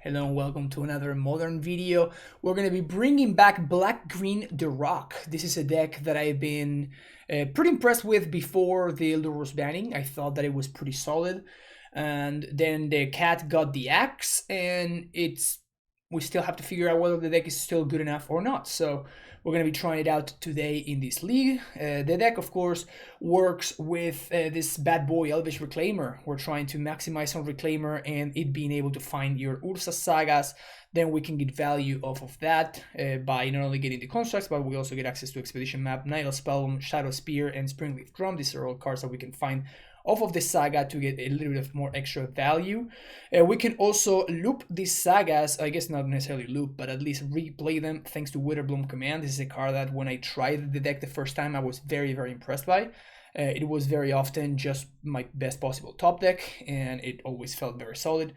Hello and welcome to another modern video. We're going to be bringing back Black-Green The Rock. This is a deck that I've been pretty impressed with before the Lurrus banning. I thought that it was pretty solid. And then the cat got the axe, and we still have to figure out whether the deck is still good enough or not. So we're going to be trying it out today in this league. The deck, of course, works with this bad boy Elvish Reclaimer. We're trying to maximize on Reclaimer and it being able to find your Ursa Sagas. Then we can get value off of that by not only getting the constructs, but we also get access to Expedition Map, Nihil Spellbomb, Shadow Spear, and Springleaf Drum. These are all cards that we can find off of the saga to get a little bit of more extra value. We can also loop these sagas, I guess not necessarily loop, but at least replay them thanks to Witherbloom Command. This is a card that when I tried the deck the first time, I was very, very impressed by. It was very often just my best possible top deck, and it always felt very solid.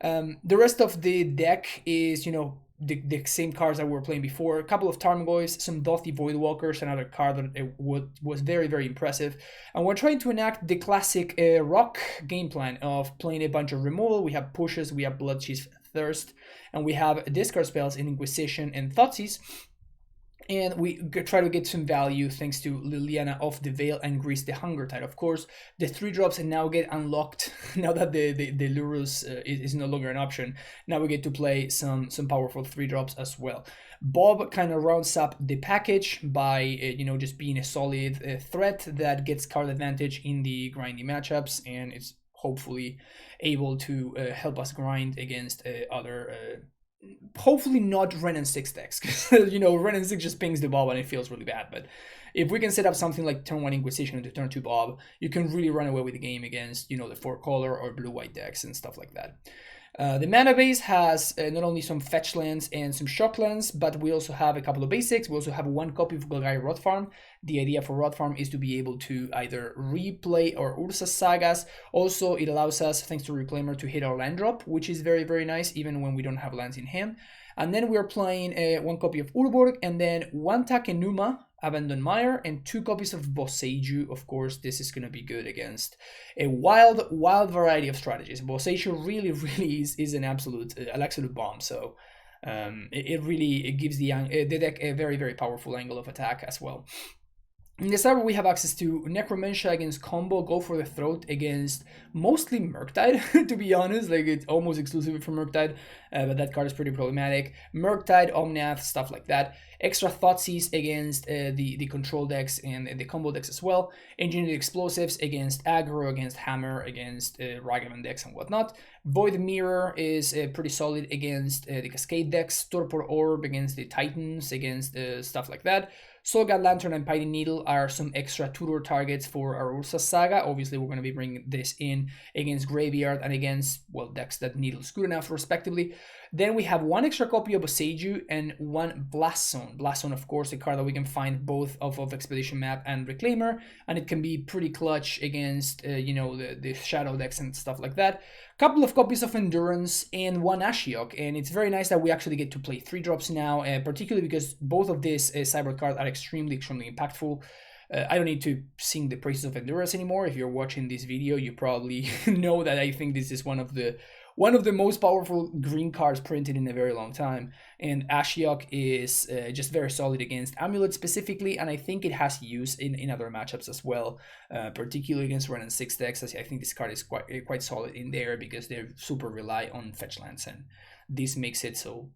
The rest of the deck is, the same cards that we were playing before. A couple of Tarmogoyfs, some Dothi Voidwalkers, another card that was very, very impressive. And we're trying to enact the classic rock game plan of playing a bunch of removal. We have pushes, we have Bloodchief Thirst, and we have discard spells in Inquisition and Thoughtseize. And we try to get some value thanks to Liliana of the Veil and Grease the Hunger Tide. Of course, the 3-drops now get unlocked now that the Lurrus is no longer an option. Now we get to play some powerful 3-drops as well. Bob kind of rounds up the package by just being a solid threat that gets card advantage in the grindy matchups, and it's hopefully able to help us grind against other. Hopefully not Ren and 6 decks, because Ren and 6 just pings the Bob and it feels really bad. But if we can set up something like turn 1 Inquisition into turn 2 Bob, you can really run away with the game against the 4-color or blue-white decks and stuff like that. The mana base has not only some fetch lands and some shock lands, but we also have a couple of basics. We also have 1 copy of Golgari Rot Farm. The idea for Rot Farm is to be able to either replay our Ursa Sagas. Also, it allows us, thanks to Reclaimer, to hit our land drop, which is very, very nice, even when we don't have lands in hand. And then we're playing 1 copy of Urborg, and then 1 Takenuma, Abandon Mire, and 2 copies of Boseiju. Of course, this is going to be good against a wild variety of strategies. Boseiju really is an absolute bomb. So it gives the deck a very, very powerful angle of attack as well. In the cyber, we have access to Necromentia against combo, Go for the Throat against mostly Murktide, to be honest. Like, it's almost exclusively for Murktide, but that card is pretty problematic. Murktide, Omnath, stuff like that. Extra Thoughtseize against the control decks and the combo decks as well. Engineered Explosives against Aggro, against Hammer, against Ragavan decks and whatnot. Void Mirror is pretty solid against the Cascade decks. Torpor Orb against the Titans, against stuff like that. Soulguard Lantern and Pining Needle are some extra tutor targets for our Ursa Saga. Obviously, we're going to be bringing this in against Graveyard and against, decks that Needle's good enough, respectively. Then we have 1 extra copy of Boseiju and 1 Blast Zone. Blast Zone, of course, a card that we can find both off of Expedition Map and Reclaimer, and it can be pretty clutch against, the Shadow decks and stuff like that. Couple of copies of Endurance and 1 Ashiok, and it's very nice that we actually get to play 3-drops now, particularly because both of these cyber cards are extremely impactful. I don't need to sing the praises of Endurance anymore. If you're watching this video, you probably know that I think this is one of the most powerful green cards printed in a very long time. And Ashiok is just very solid against Amulet specifically, and I think it has use in other matchups as well, particularly against Ren and 6 decks. I think this card is quite solid in there because they super rely on fetch lands, and this makes it so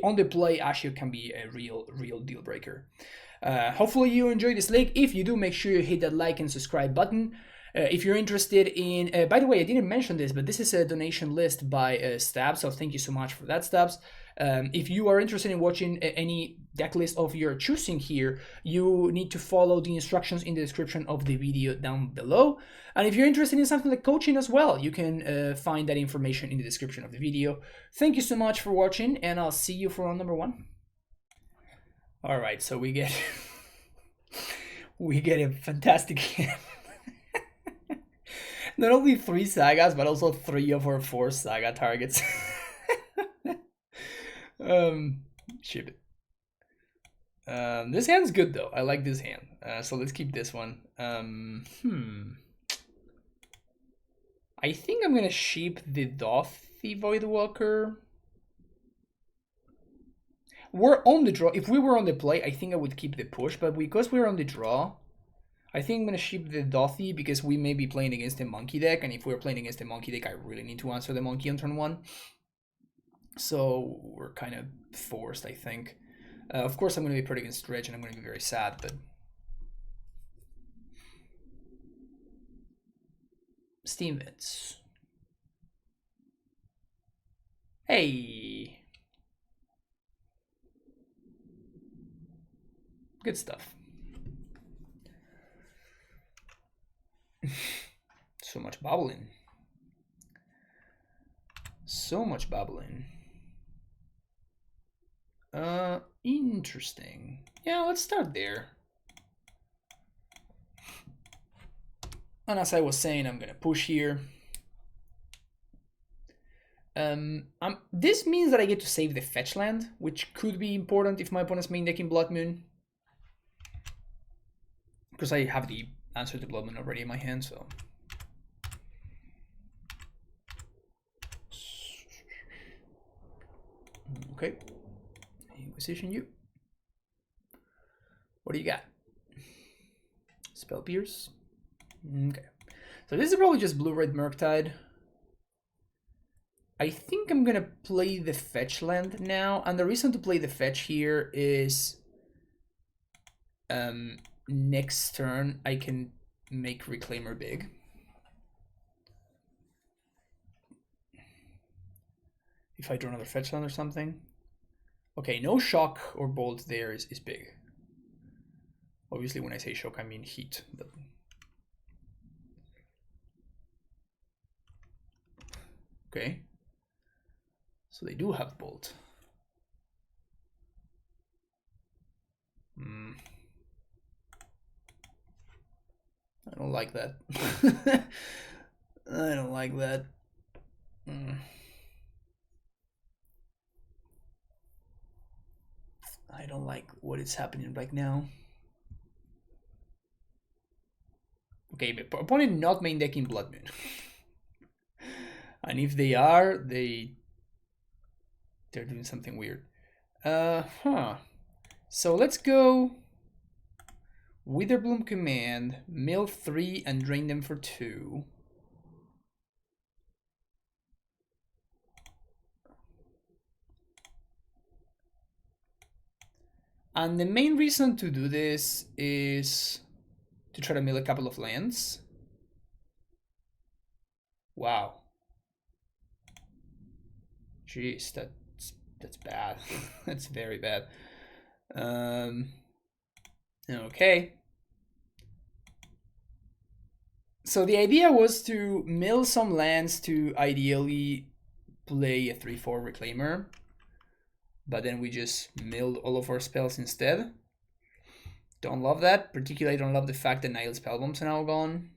on the play Ashiok can be a real deal breaker. Hopefully you enjoy this league. If you do, make sure you hit that like and subscribe button. If you're interested in, by the way, I didn't mention this, but this is a donation list by Stabs, so thank you so much for that, Stabs. If you are interested in watching any deck list of your choosing here, you need to follow the instructions in the description of the video down below. And if you're interested in something like coaching as well, you can find that information in the description of the video. Thank you so much for watching, and I'll see you for round number 1. All right, so we get a fantastic hand. Not only 3 sagas, but also 3 of our 4 saga targets. Ship it. This hand's good though. I like this hand. So let's keep this one. I think I'm gonna sheep the Dothi Voidwalker. we're on the draw. If we were on the play, I think I would keep the push, but because we're on the draw, I think I'm going to ship the Dothy because we may be playing against a monkey deck, and if we're playing against a monkey deck, I really need to answer the monkey on turn 1. So we're kind of forced, I think. Of course, I'm going to be put against Stretch, and I'm going to be very sad, but... Steam Vents. Hey! Good stuff. So much bubbling. So much bubbling. Interesting. Yeah, let's start there. And as I was saying, I'm gonna push here. This means that I get to save the fetch land, which could be important if my opponent's main decking Blood Moon. Because I have the answer to Blood Moon already in my hand, so... Okay. Inquisition you. What do you got? Spell Pierce. Okay. So this is probably just blue-red Murktide. I think I'm gonna play the fetch land now, and the reason to play the fetch here is next turn I can make Reclaimer big. If I draw another fetch land or something. Okay, no shock or bolt there is big. Obviously when I say shock I mean heat, but... Okay. So they do have bolt. I don't like that. I don't like that. I don't like what is happening right now. Okay, but opponent not main decking Blood Moon. And if they are, they're doing something weird. So let's go Witherbloom Command, mill 3 and drain them for 2. And the main reason to do this is to try to mill a couple of lands. Wow. Jeez, that's bad. That's very bad. Okay. So the idea was to mill some lands to ideally play a 3/4 Reclaimer, but then we just milled all of our spells instead. Don't love that. Particularly, I don't love the fact that Nile Spellbombs are now gone.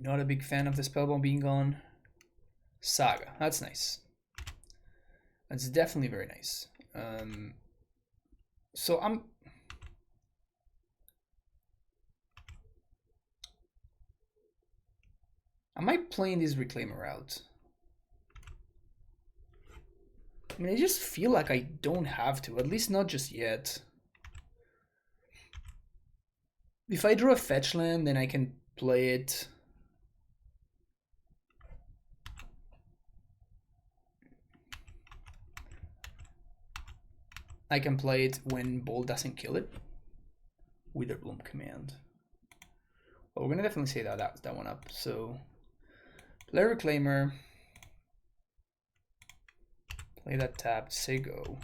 Not a big fan of the Spellbomb being gone. Saga, that's nice. That's definitely very nice. So am I playing this Reclaimer out? I mean, I just feel like I don't have to, at least not just yet. If I draw a fetch land, then I can play it. I can play it when Bolt doesn't kill it. Witherbloom Command. Well, we're gonna definitely say that one up. So play Reclaimer. Play that tapped, say go.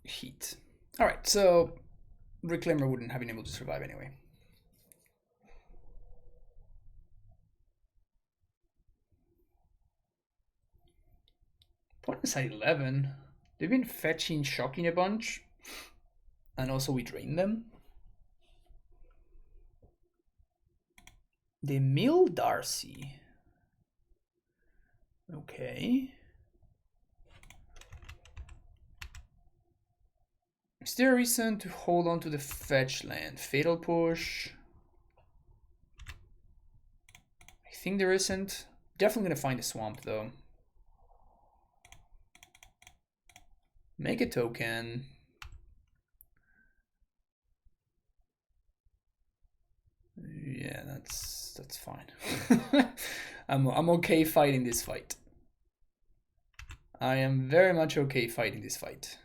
Heat. Alright, so Reclaimer wouldn't have been able to survive anyway. Opponent's at 11. They've been fetching, shocking a bunch. And also we drain them. They mill Darcy. Okay. Is there a reason to hold on to the fetch land? Fatal push. I think there isn't. Definitely gonna find a swamp though. Make a token. Yeah, that's fine. I'm okay fighting this fight. I am very much okay fighting this fight.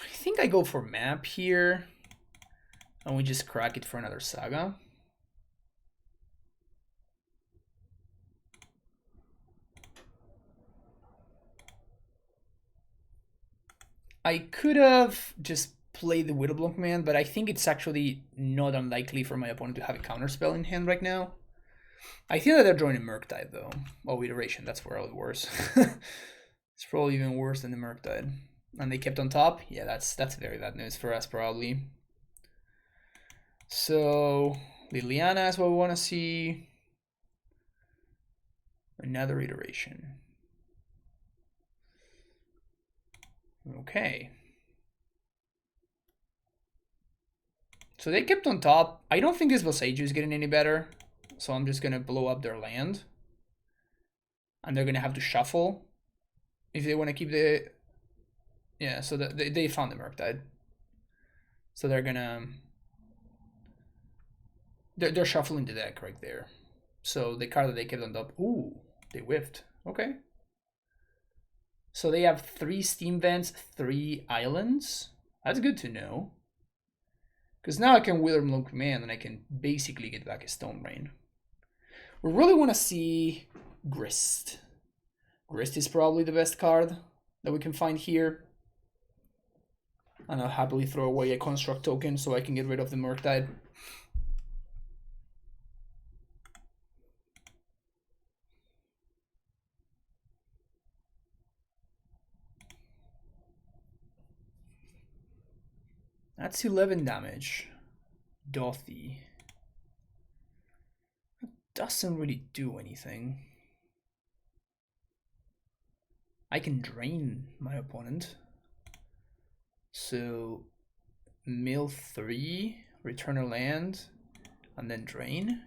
I think I go for map here, and we just crack it for another saga. I could have just played the Widowblock Man, but I think it's actually not unlikely for my opponent to have a counterspell in hand right now. I think that they're drawing a Murktide though. Oh, iteration, that's probably worse. It's probably even worse than the Murktide. And they kept on top? Yeah, that's very bad news for us probably. So Liliana is what we want to see. Another iteration. Okay. So they kept on top. I don't think this Valseiju is getting any better. So I'm just going to blow up their land. And they're going to have to shuffle if they want to keep the... Yeah, so they found the Murktide. So they're going to... They're shuffling the deck right there. So the card that they kept on top... Ooh, they whiffed. Okay. So they have 3 steam vents, 3 islands. That's good to know. Because now I can Widowblock Command and I can basically get back a Stone Rain. We really want to see Grist. Grist is probably the best card that we can find here. And I'll happily throw away a Construct token so I can get rid of the Murktide. That's 11 damage. Dothy. It doesn't really do anything. I can drain my opponent. So mill 3, return a land, and then drain.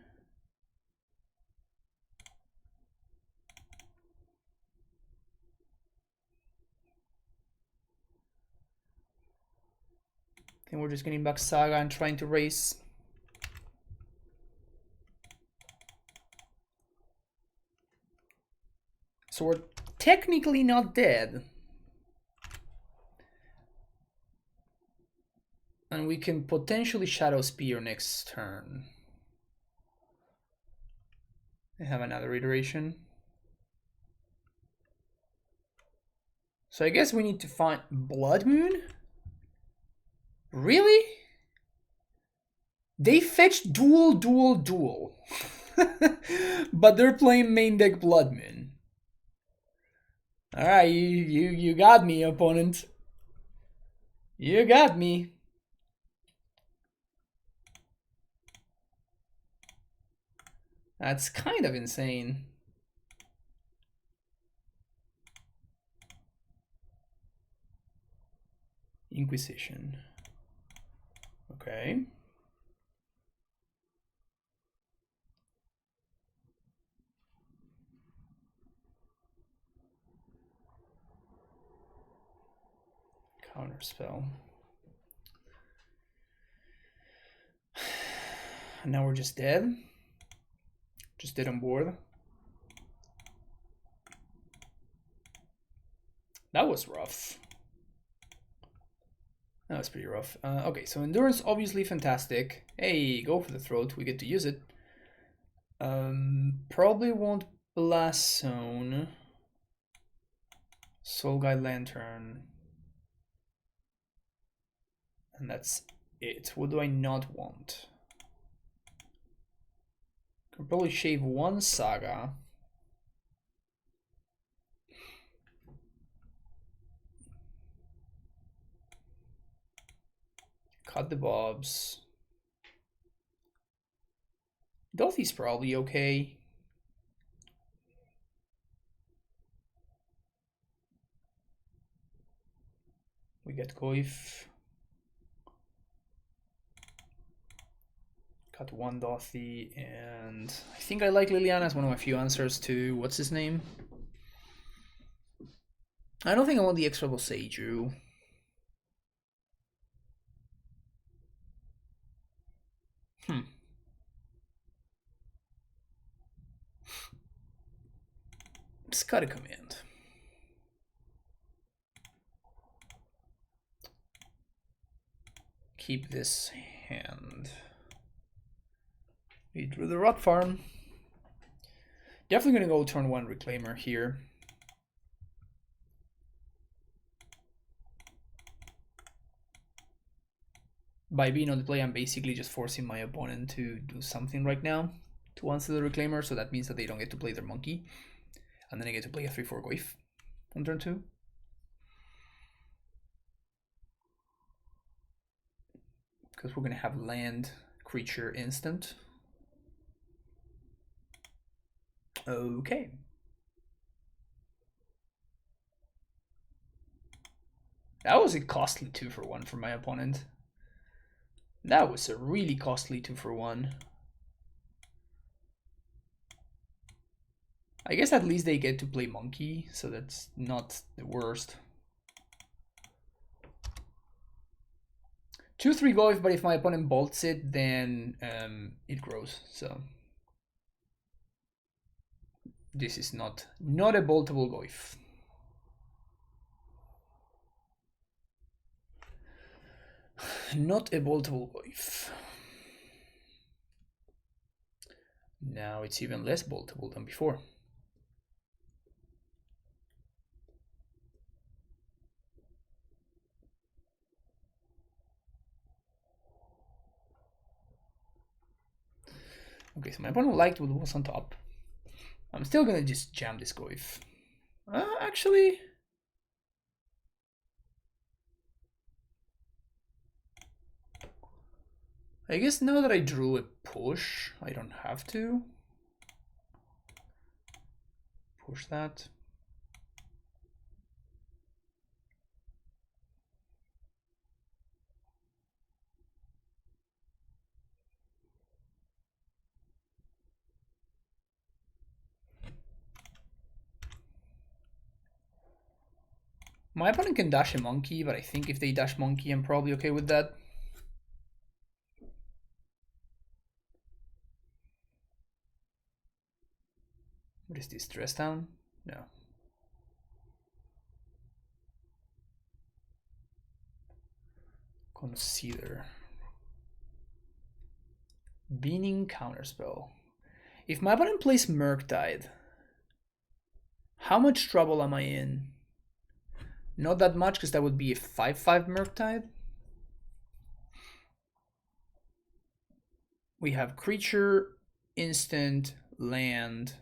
Then we're just getting back Saga and trying to race. So we're technically not dead. And we can potentially Shadow Spear next turn. I have another iteration. So I guess we need to find Blood Moon? Really? They fetched dual. But they're playing main deck Blood Moon. Alright, you got me, opponent. You got me. That's kind of insane. Inquisition. Okay. Counterspell. Now we're just dead. Just dead on board. That was rough. That was pretty rough. Okay, so endurance obviously fantastic. Hey, go for the throat. We get to use it. Probably won't blast zone. Soul Guide Lantern. And that's it. What do I not want? Can probably shave one Saga. cut the bobs. Dolphy's probably okay. We get Goif. Cut one Dothy, and I think I like Liliana as one of my few answers to what's his name. I don't think I want the extra Boseiju. Just cut a command. Keep this hand. We drew the rock farm. Definitely gonna go turn 1 Reclaimer here. By being on the play, I'm basically just forcing my opponent to do something right now to answer the Reclaimer, so that means that they don't get to play their monkey. And then I get to play a 3-4 Goif on turn 2. Because we're gonna have land, creature, instant. Okay. That was a costly 2-for-1 for my opponent. That was a really costly 2-for-1. I guess at least they get to play monkey, so that's not the worst. 2-3 Goif, but if my opponent bolts it, then it grows. So this is not a boltable Goif. Not a boltable Goif. Now it's even less boltable than before. Okay, so my opponent liked what was on top. I'm still gonna just jam this Goif. Actually, I guess now that I drew a push, I don't have to push that. My opponent can dash a monkey, but I think if they dash monkey, I'm probably okay with that. What is this, dress down? No. Consider. Beaning counterspell. If my opponent plays Murktide, how much trouble am I in? Not that much, because that would be a 5-5 Murktide. We have creature, instant, land.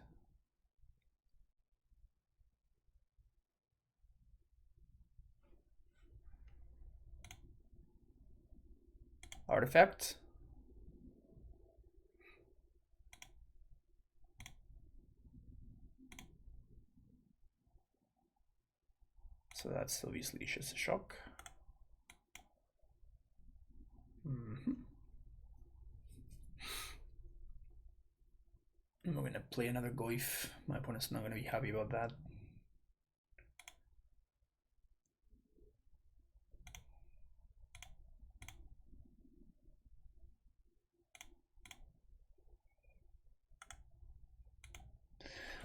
Artifact. So that's obviously just a shock. I'm going to play another Goif. My opponent's not going to be happy about that.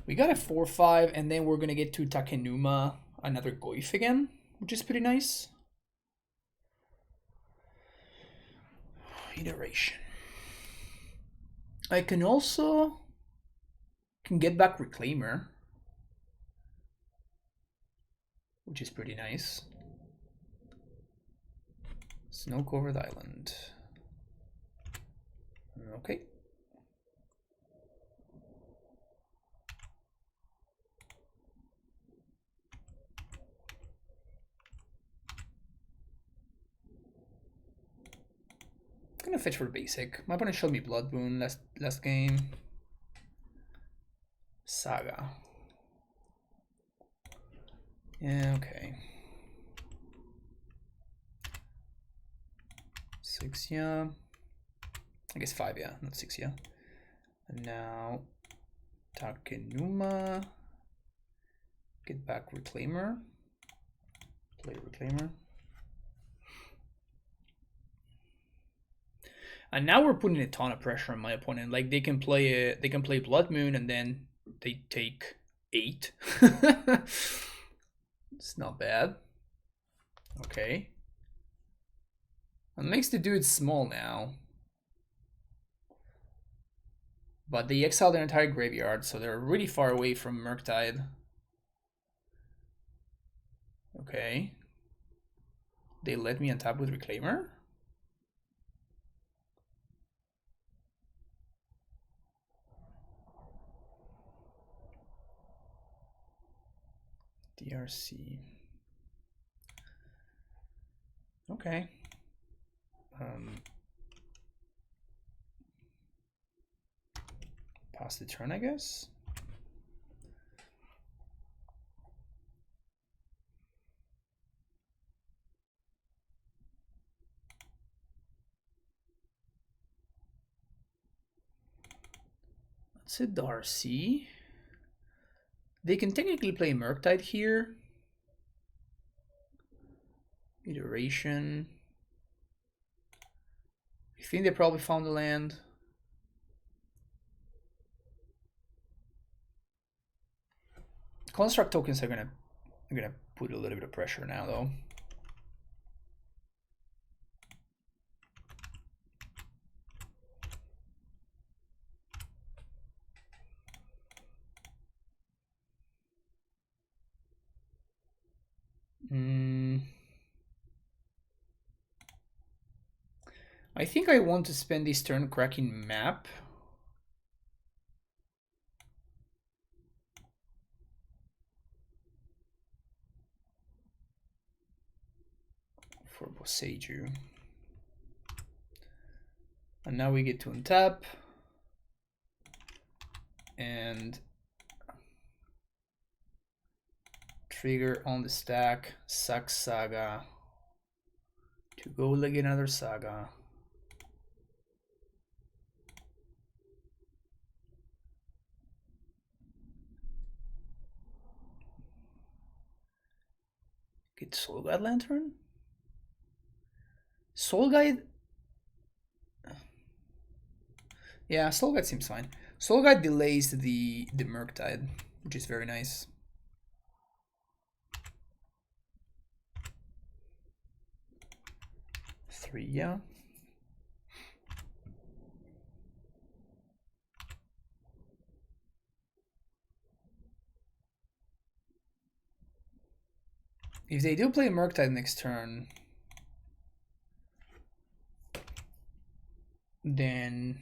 We got a 4-5, and then we're going to get to Takenuma, another Goif again, which is pretty nice. Iteration. I can also get back Reclaimer, which is pretty nice. Snow-covered island. Okay. I'm gonna fetch for basic. My opponent showed me Blood Boon last game. Saga. Yeah, okay. 6, yeah. I guess 5, yeah, not 6, yeah. And now Takenuma. Get back Reclaimer. Play Reclaimer. And now we're putting a ton of pressure on my opponent. Like they can play Blood Moon and then they take 8. It's not bad. Okay. It makes the dude small now. But they exile their entire graveyard, so they're really far away from Murktide. Okay. They let me untap with Reclaimer? DRC. Okay. Pass the turn, I guess. That's a Darcy. They can technically play Murktide here. Iteration. I think they probably found the land. Construct tokens are gonna put a little bit of pressure now though. I think I want to spend this turn cracking map. For Boseiju. And now we get to untap. And trigger on the stack, sack Saga. To go like another Saga. Get Soul Guide Lantern? Soul Guide? Yeah, Soul Guide seems fine. Soul Guide delays the Murktide, which is very nice. Three, yeah. If they do play Murktide next turn, then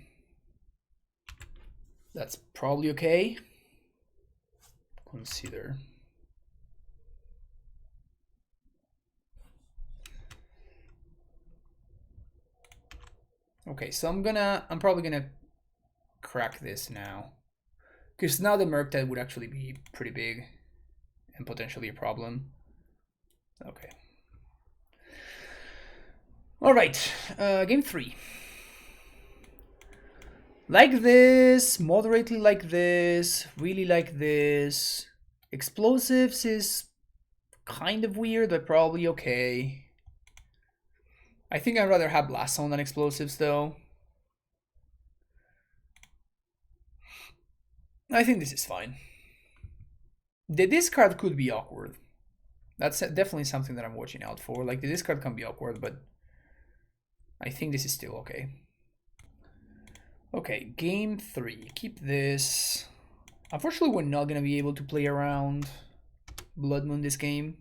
that's probably okay. Consider. Okay, so I'm probably gonna crack this now. Because now the Murktide would actually be pretty big and potentially a problem. Okay. All right, game 3. Like this, moderately like this, really like this. Explosives is kind of weird, but probably okay. I think I'd rather have Blast Zone than Explosives though. I think this is fine. The discard could be awkward. That's definitely something that I'm watching out for. Like the discard can be awkward, but I think this is still okay. Okay, game 3. Keep this. Unfortunately, we're not gonna be able to play around Blood Moon this game,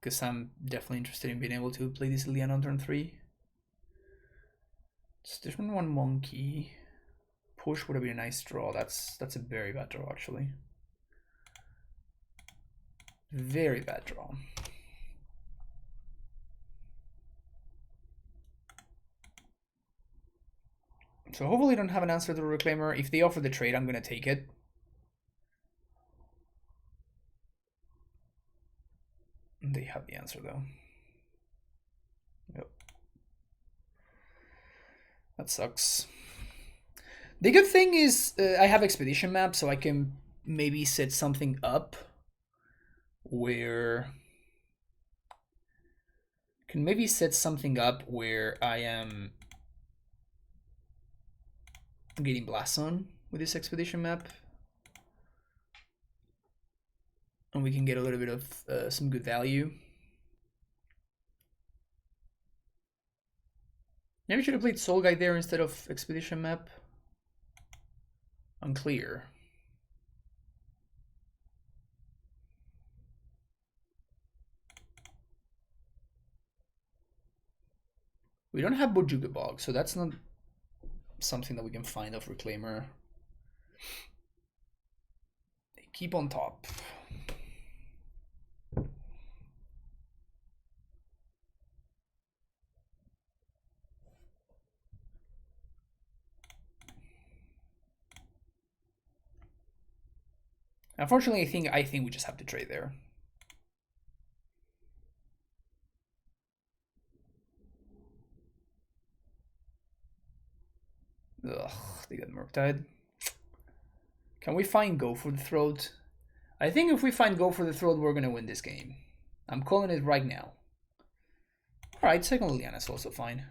because I'm definitely interested in being able to play this Leon on turn 3. It's turn 1 Monkey. Push would have been a nice draw. That's a very bad draw actually. Very bad draw. So hopefully they don't have an answer to the Reclaimer. If they offer the trade, I'm going to take it. They have the answer though. Yep. That sucks. The good thing is I have expedition map, so I can maybe set something up where I am getting blast on with this expedition map, and we can get a little bit of some good value. Maybe I should have played Soul Guide there instead of expedition map. Unclear. We don't have Bojuga Bog, so that's not something that we can find off Reclaimer. They keep on top. Unfortunately, I think we just have to trade there. Ugh, they got Murktide. Can we find Go for the Throat? I think if we find Go for the Throat, we're gonna win this game. I'm calling it right now. Alright, second Liliana is also fine.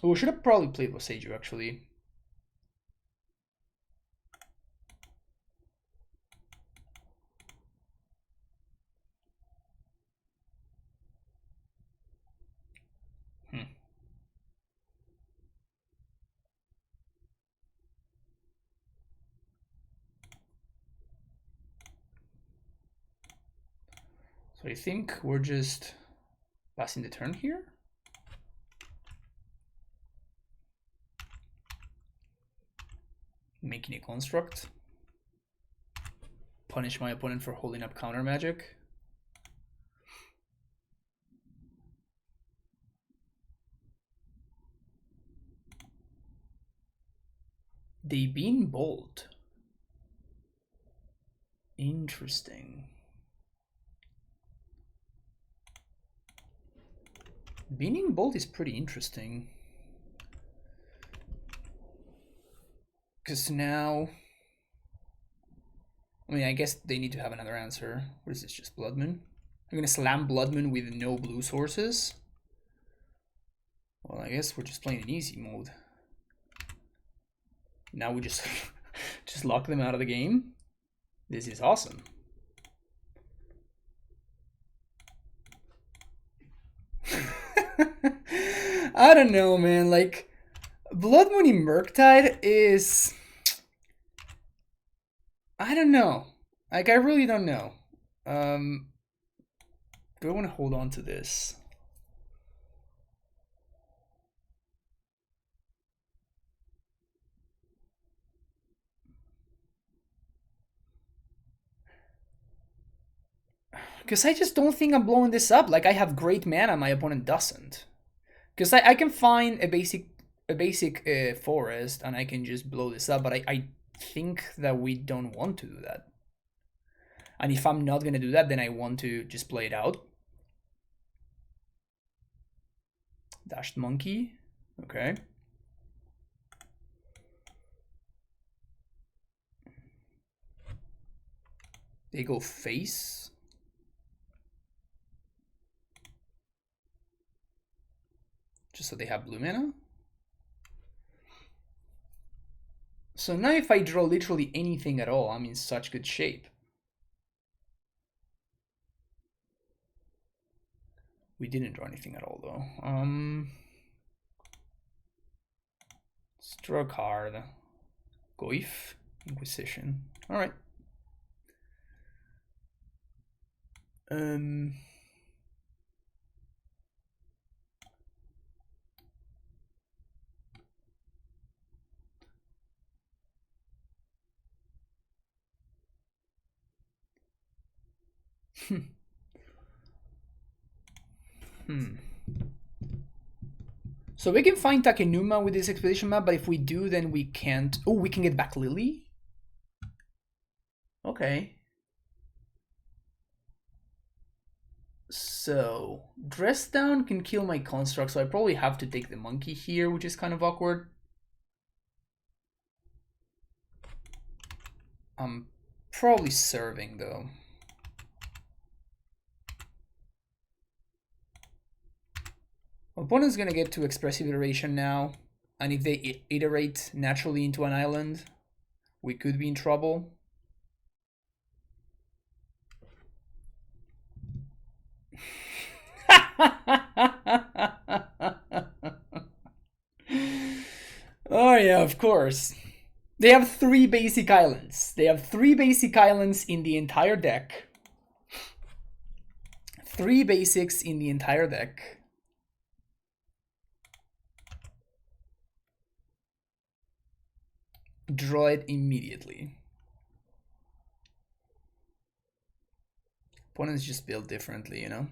Oh, we should have probably played Waseju actually. So I think we're just passing the turn here. Making a construct. Punish my opponent for holding up counter magic. They being bold. Interesting. Being bold is pretty interesting. Because now, I mean, I guess they need to have another answer. What is this, just Blood Moon? I'm going to slam Blood Moon with no blue sources. Well, I guess we're just playing in easy mode. Now we just, just lock them out of the game. This is awesome. I don't know, man. Like, Blood Moon in Murktide is... I don't know. Like, I really don't know. Do I want to hold on to this? Because I just don't think I'm blowing this up. Like, I have great mana, my opponent doesn't. Because I can find a basic forest and I can just blow this up, but I think that we don't want to do that. And if I'm not going to do that, then I want to just play it out. Dashed Monkey. Okay. They go face. Just so they have blue mana. So now if I draw literally anything at all, I'm in such good shape. We didn't draw anything at all though. Let's draw a card. Goif, Inquisition. All right. So we can find Takenuma with this expedition map, but if we do, then we can't. Oh, we can get back Lily? Okay. So, Dress Down can kill my construct, so I probably have to take the monkey here, which is kind of awkward. I'm probably serving, though. Opponent's gonna get to expressive iteration now, and if they iterate naturally into an island, we could be in trouble. Oh yeah, of course. They have 3 basic islands. They have 3 basic islands in the entire deck. 3 basics in the entire deck. Draw it immediately. Opponents just build differently, you know?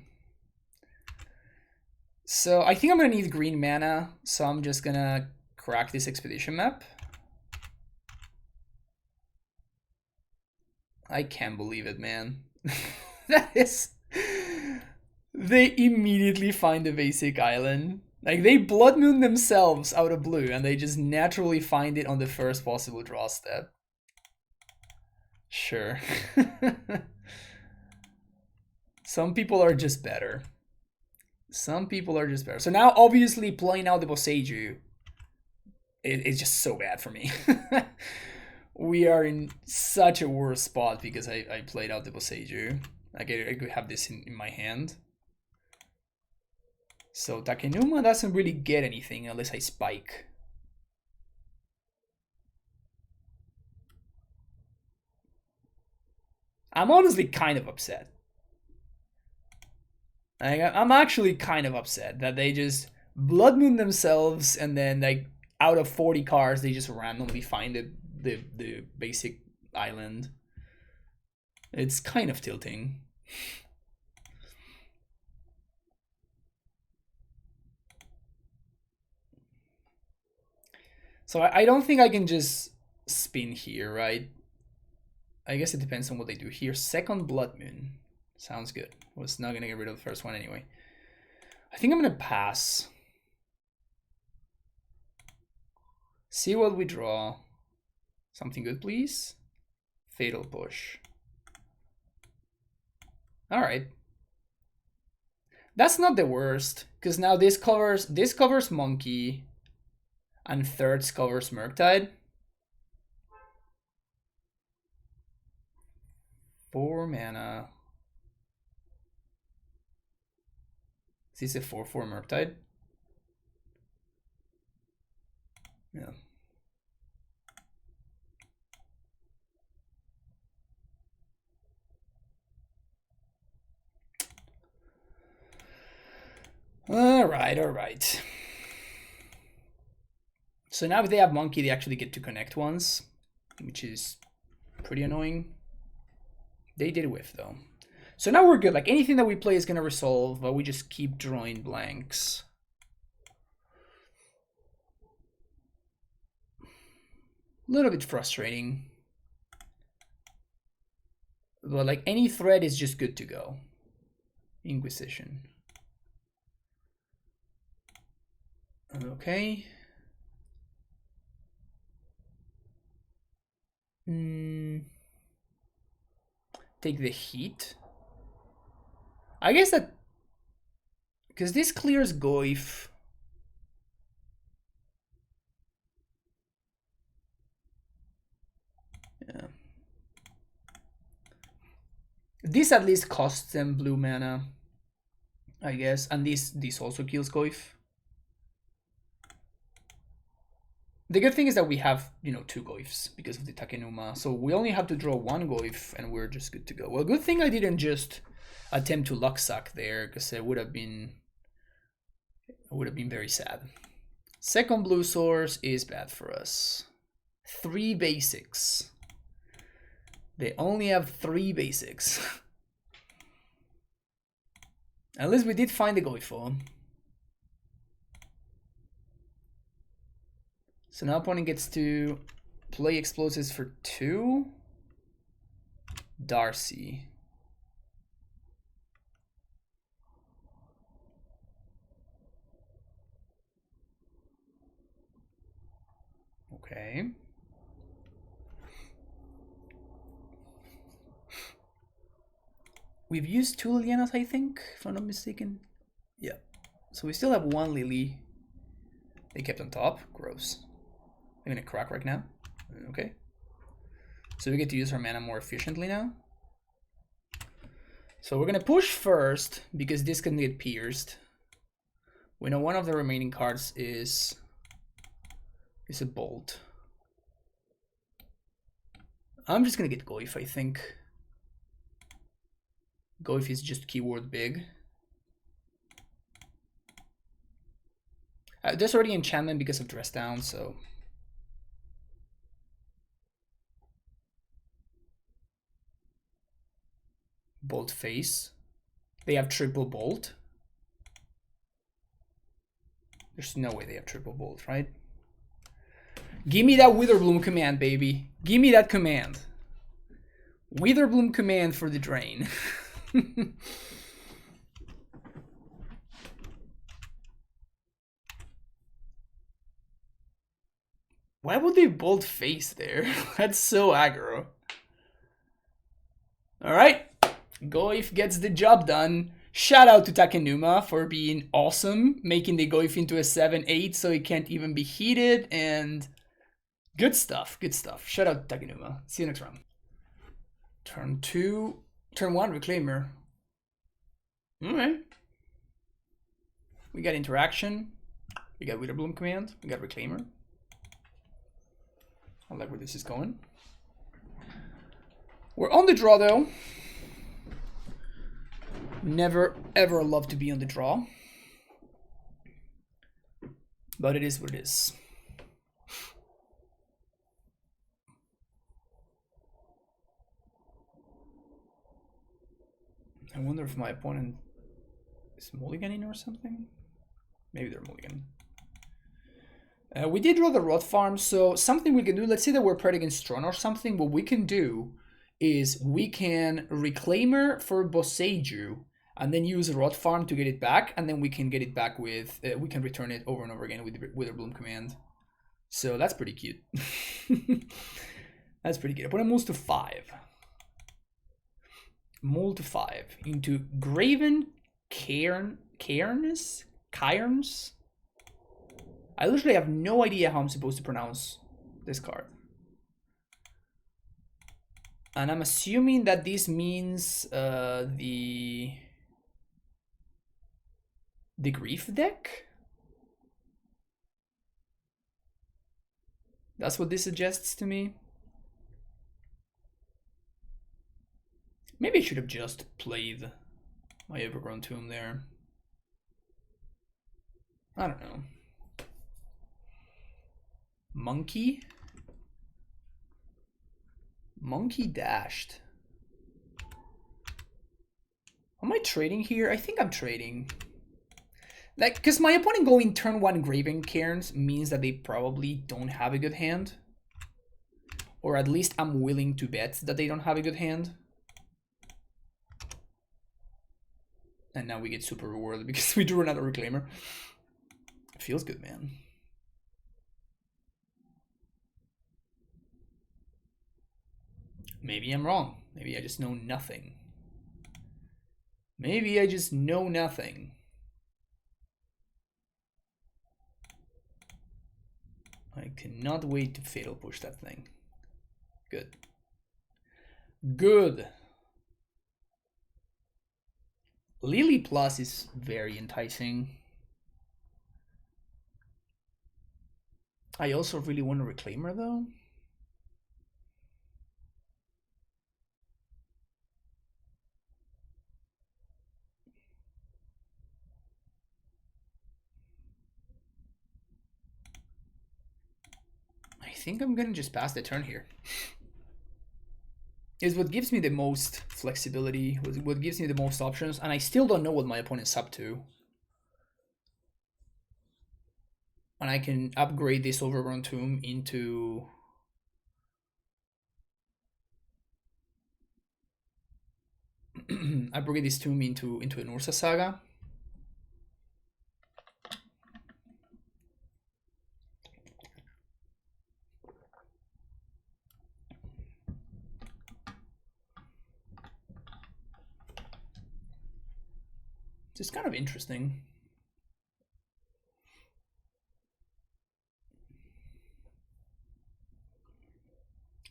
So I think I'm gonna need green mana, so I'm just gonna crack this expedition map. I can't believe it, man. That is... They immediately find a basic island. Like, they Blood Moon themselves out of blue, and they just naturally find it on the first possible draw step. Sure. Some people are just better. Some people are just better. So now, obviously, playing out the Boseiju is just so bad for me. We are in such a worse spot because I played out the Boseiju. Like, I could have this in my hand. So Takenuma doesn't really get anything unless I spike. I'm honestly kind of upset. I'm actually kind of upset that they just Blood Moon themselves, and then like out of 40 cards they just randomly find the basic island. It's kind of tilting. So I don't think I can just spin here, right? I guess it depends on what they do here. Second Blood Moon. Sounds good. Was not going to get rid of the first one anyway. I think I'm going to pass. See what we draw. Something good, please. Fatal Push. All right. That's not the worst, because now this covers Monkey, and thirds covers Murktide. 4 mana. Is this a 4/4 Murktide? Yeah. All right. So now if they have Monkey, they actually get to connect once, which is pretty annoying. They did whiff though. So now we're good. Like, anything that we play is gonna resolve, but we just keep drawing blanks. A little bit frustrating. But like, any thread is just good to go. Inquisition. Okay. Take the heat. I guess that, because this clears Goif. Yeah. This at least costs them blue mana, I guess, and this also kills Goif. The good thing is that we have, you know, 2 Goifs because of the Takenuma, so we only have to draw 1 Goif and we're just good to go. Well, good thing I didn't just attempt to luck suck there, because it would have been very sad. Second blue source is bad for us. 3 basics. They only have 3 basics. At least we did find the Goifo. So now opponent gets to play explosives for 2. Darcy. Okay. We've used 2 Lilianas, I think, if I'm not mistaken. Yeah. So we still have 1 Lily. They kept on top. Gross. I'm gonna crack right now. Okay. So we get to use our mana more efficiently now. So we're gonna push first because this can get pierced. We know one of the remaining cards is a bolt. I'm just gonna get Goif, I think. Goif is just keyword big. There's already enchantment because of dress down, so. Bolt face. They have triple bolt. There's no way they have triple bolt, right? Give me that Witherbloom command, baby. Give me that command. Witherbloom command for the drain. Why would they bolt face there? That's so aggro. Alright. Goif gets the job done. Shout out to Takenuma for being awesome, making the Goif into a 7-8 so it can't even be heated, and good stuff, good stuff. Shout out to Takenuma. See you next round. Turn 1, Reclaimer. Alright. We got interaction. We got Witherbloom command. We got Reclaimer. I like where this is going. We're on the draw though. Never ever love to be on the draw. But it is what it is. I wonder if my opponent is mulliganing or something. Maybe they're mulliganing. We did draw the Rot Farm, so something we can do, let's say that we're paired against Tron or something, what we can do is we can Reclaimer for Boseiju, and then use Rot Farm to get it back, and then we can get it back with, we can return it over and over again with the Witherbloom command. So that's pretty cute. That's pretty good. Opponent moves to 5. Mull to 5 into Graven Cairns? I literally have no idea how I'm supposed to pronounce this card. And I'm assuming that this means the Grief deck? That's what this suggests to me. Maybe I should have just played my Evergrown Tomb there. I don't know. Monkey dashed. Am I trading here? I think I'm trading. Like, because my opponent going turn 1 Graven Cairns means that they probably don't have a good hand. Or at least I'm willing to bet that they don't have a good hand. And now we get super rewarded because we drew another Reclaimer. It feels good, man. Maybe I'm wrong. Maybe I just know nothing. Maybe I just know nothing. I cannot wait to Fatal Push that thing. Good. Good. Lily Plus is very enticing. I also really want a Reclaimer though. I think I'm gonna just pass the turn here. is what gives me the most flexibility, what gives me the most options, and I still don't know what my opponent's up to. And I can upgrade this Overgrown Tomb into... upgrade this tomb into an Ursa Saga. It's kind of interesting.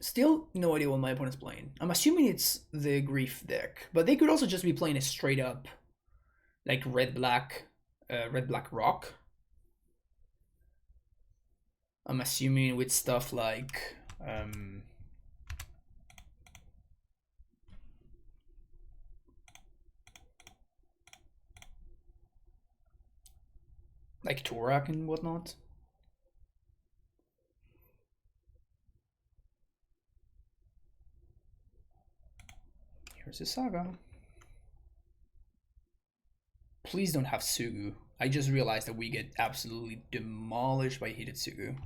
Still no idea what my opponent's playing. I'm assuming it's the Grief deck, but they could also just be playing a straight up like red-black rock. I'm assuming with stuff like Torak and whatnot. Here's a Saga. Please don't have Sugu. I just realized that we get absolutely demolished by Hidetsugu.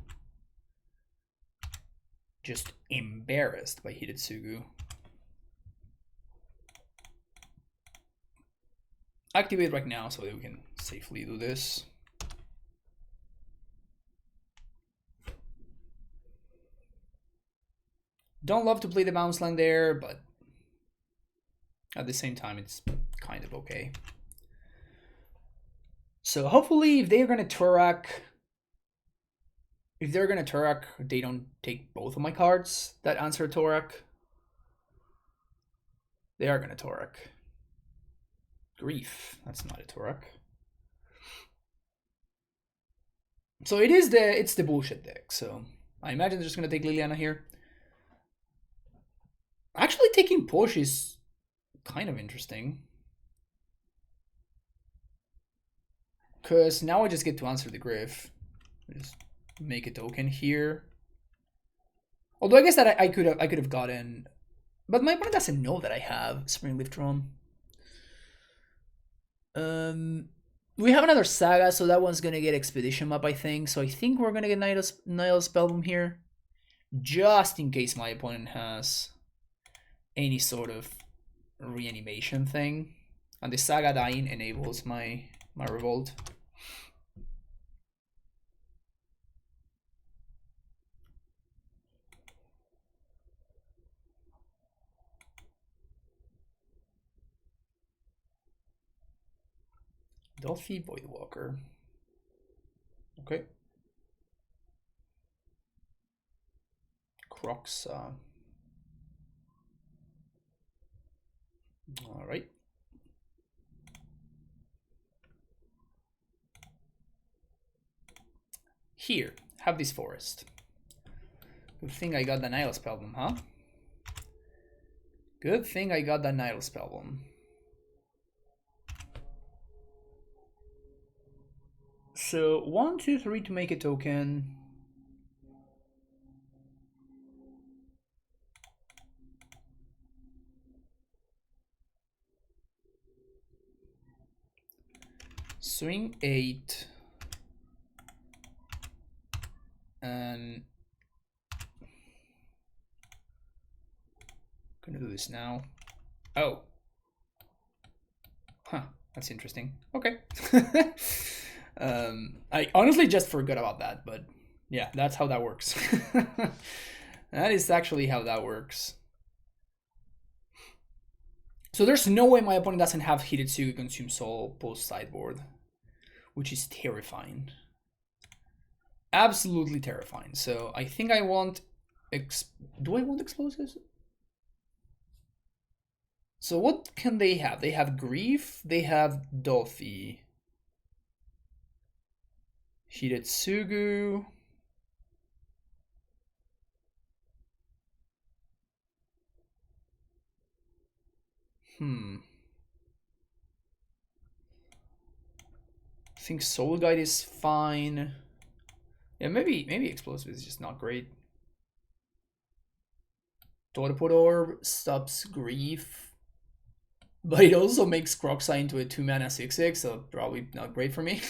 Just embarrassed by Hidetsugu. Activate right now so that we can safely do this. Don't love to play the bounce land there, but at the same time, it's kind of okay. So hopefully, if they're gonna Turak, they don't take both of my cards that answer Turak. They are gonna Turak. Grief, that's not a Turak. So it's the bullshit deck. So I imagine they're just gonna take Liliana here. Actually, taking push is kind of interesting. Because now I just get to answer the Griff. Just make a token here. Although I guess that I could have gotten, but my opponent doesn't know that I have Springleaf Drum. We have another Saga, so that one's gonna get Expedition Map, I think. So I think we're gonna get Nihilus Spellboom here, just in case my opponent has any sort of reanimation thing, and the Saga dying enables my revolt. Delphi Voidwalker. Okay. Croxa. All right. Here, have this forest. Good thing I got the Nihilus Spellboom, huh? Good thing I got the Nihilus Spellboom. So 1, 2, 3 to make a token. Swing 8. And I'm gonna do this now. Oh. Huh, that's interesting. Okay. I honestly just forgot about that, but yeah, that's how that works. That is actually how that works. So there's no way my opponent doesn't have Hidetsugu Consume Soul post sideboard, which is terrifying. Absolutely terrifying. So I think I want... Do I want explosives? So what can they have? They have Grief, they have Dolphy. Hidetsugu. I think Soul Guide is fine. Yeah, maybe Explosive is just not great. Torpor Orb stops Grief, but it also makes Kroxa into a 2-mana 6/6, so probably not great for me.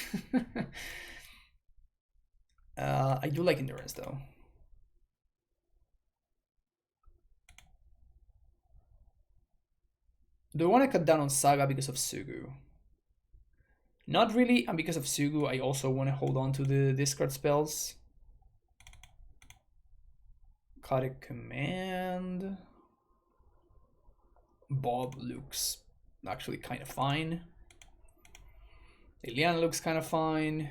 I do like Endurance though. Do I want to cut down on Saga because of Sugu? Not really, and because of Sugu, I also want to hold on to the discard spells. Cut a command. Bob looks actually kind of fine. Liliana looks kind of fine.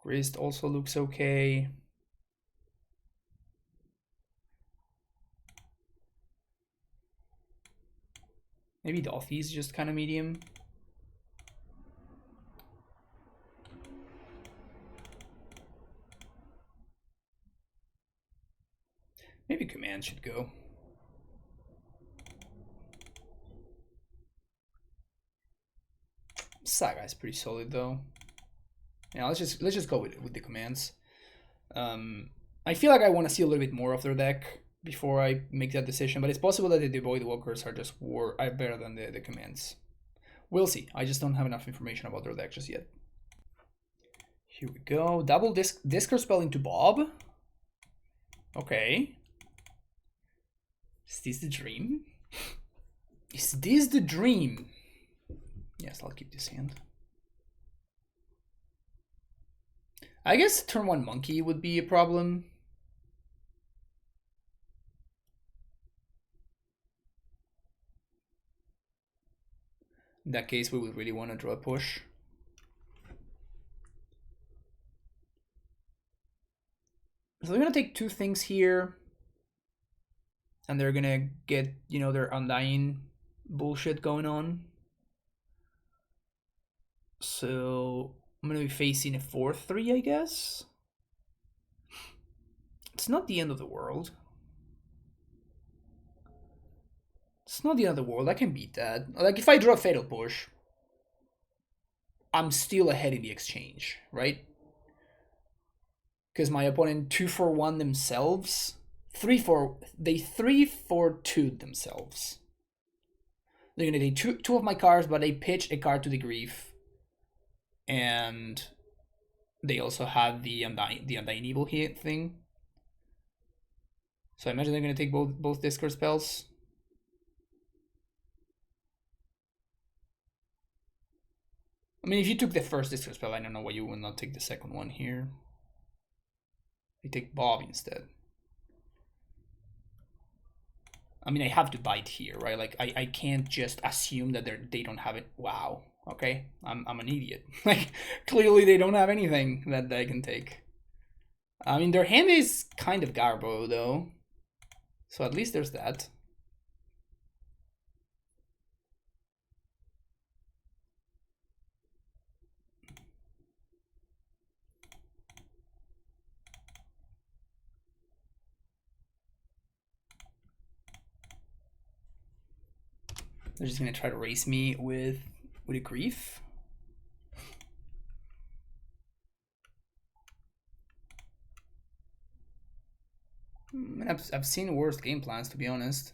Grist also looks okay. Maybe Doffy is just kind of medium. Maybe command should go. Saga is pretty solid though. Yeah, let's just go with the commands. I feel like I want to see a little bit more of their deck before I make that decision, but it's possible that the Devoid Walkers are just are better than the commands. We'll see. I just don't have enough information about their deck just yet. Here we go. Double discard spell into Bob. Okay. Is this the dream? Is this the dream? Yes, I'll keep this hand. I guess turn 1 monkey would be a problem. In that case, we would really want to draw a push. So they're gonna take 2 things here, and they're gonna get, you know, their Undying bullshit going on. So I'm gonna be facing a 4/3, I guess. It's not the end of the world. It's not the end of the world. I can beat that. Like, if I draw a Fatal Push, I'm still ahead in the exchange, right? Because my opponent 2-for-1 themselves. They 3-for-2 themselves. They're gonna take two of my cards, but they pitch a card to the Grief. And they also have the Undying Evil here thing. So I imagine they're gonna take both discard spells. I mean, if you took the first discard spell, I don't know why you would not take the second one here. They take Bob instead. I mean, I have to bite here, right? Like, I can't just assume that they don't have it. Wow. Okay, I'm an idiot. Like, clearly they don't have anything that they can take. I mean, their hand is kind of garbo though, so at least there's that. They're just gonna try to race me with a Grief. I've seen worse game plans, to be honest.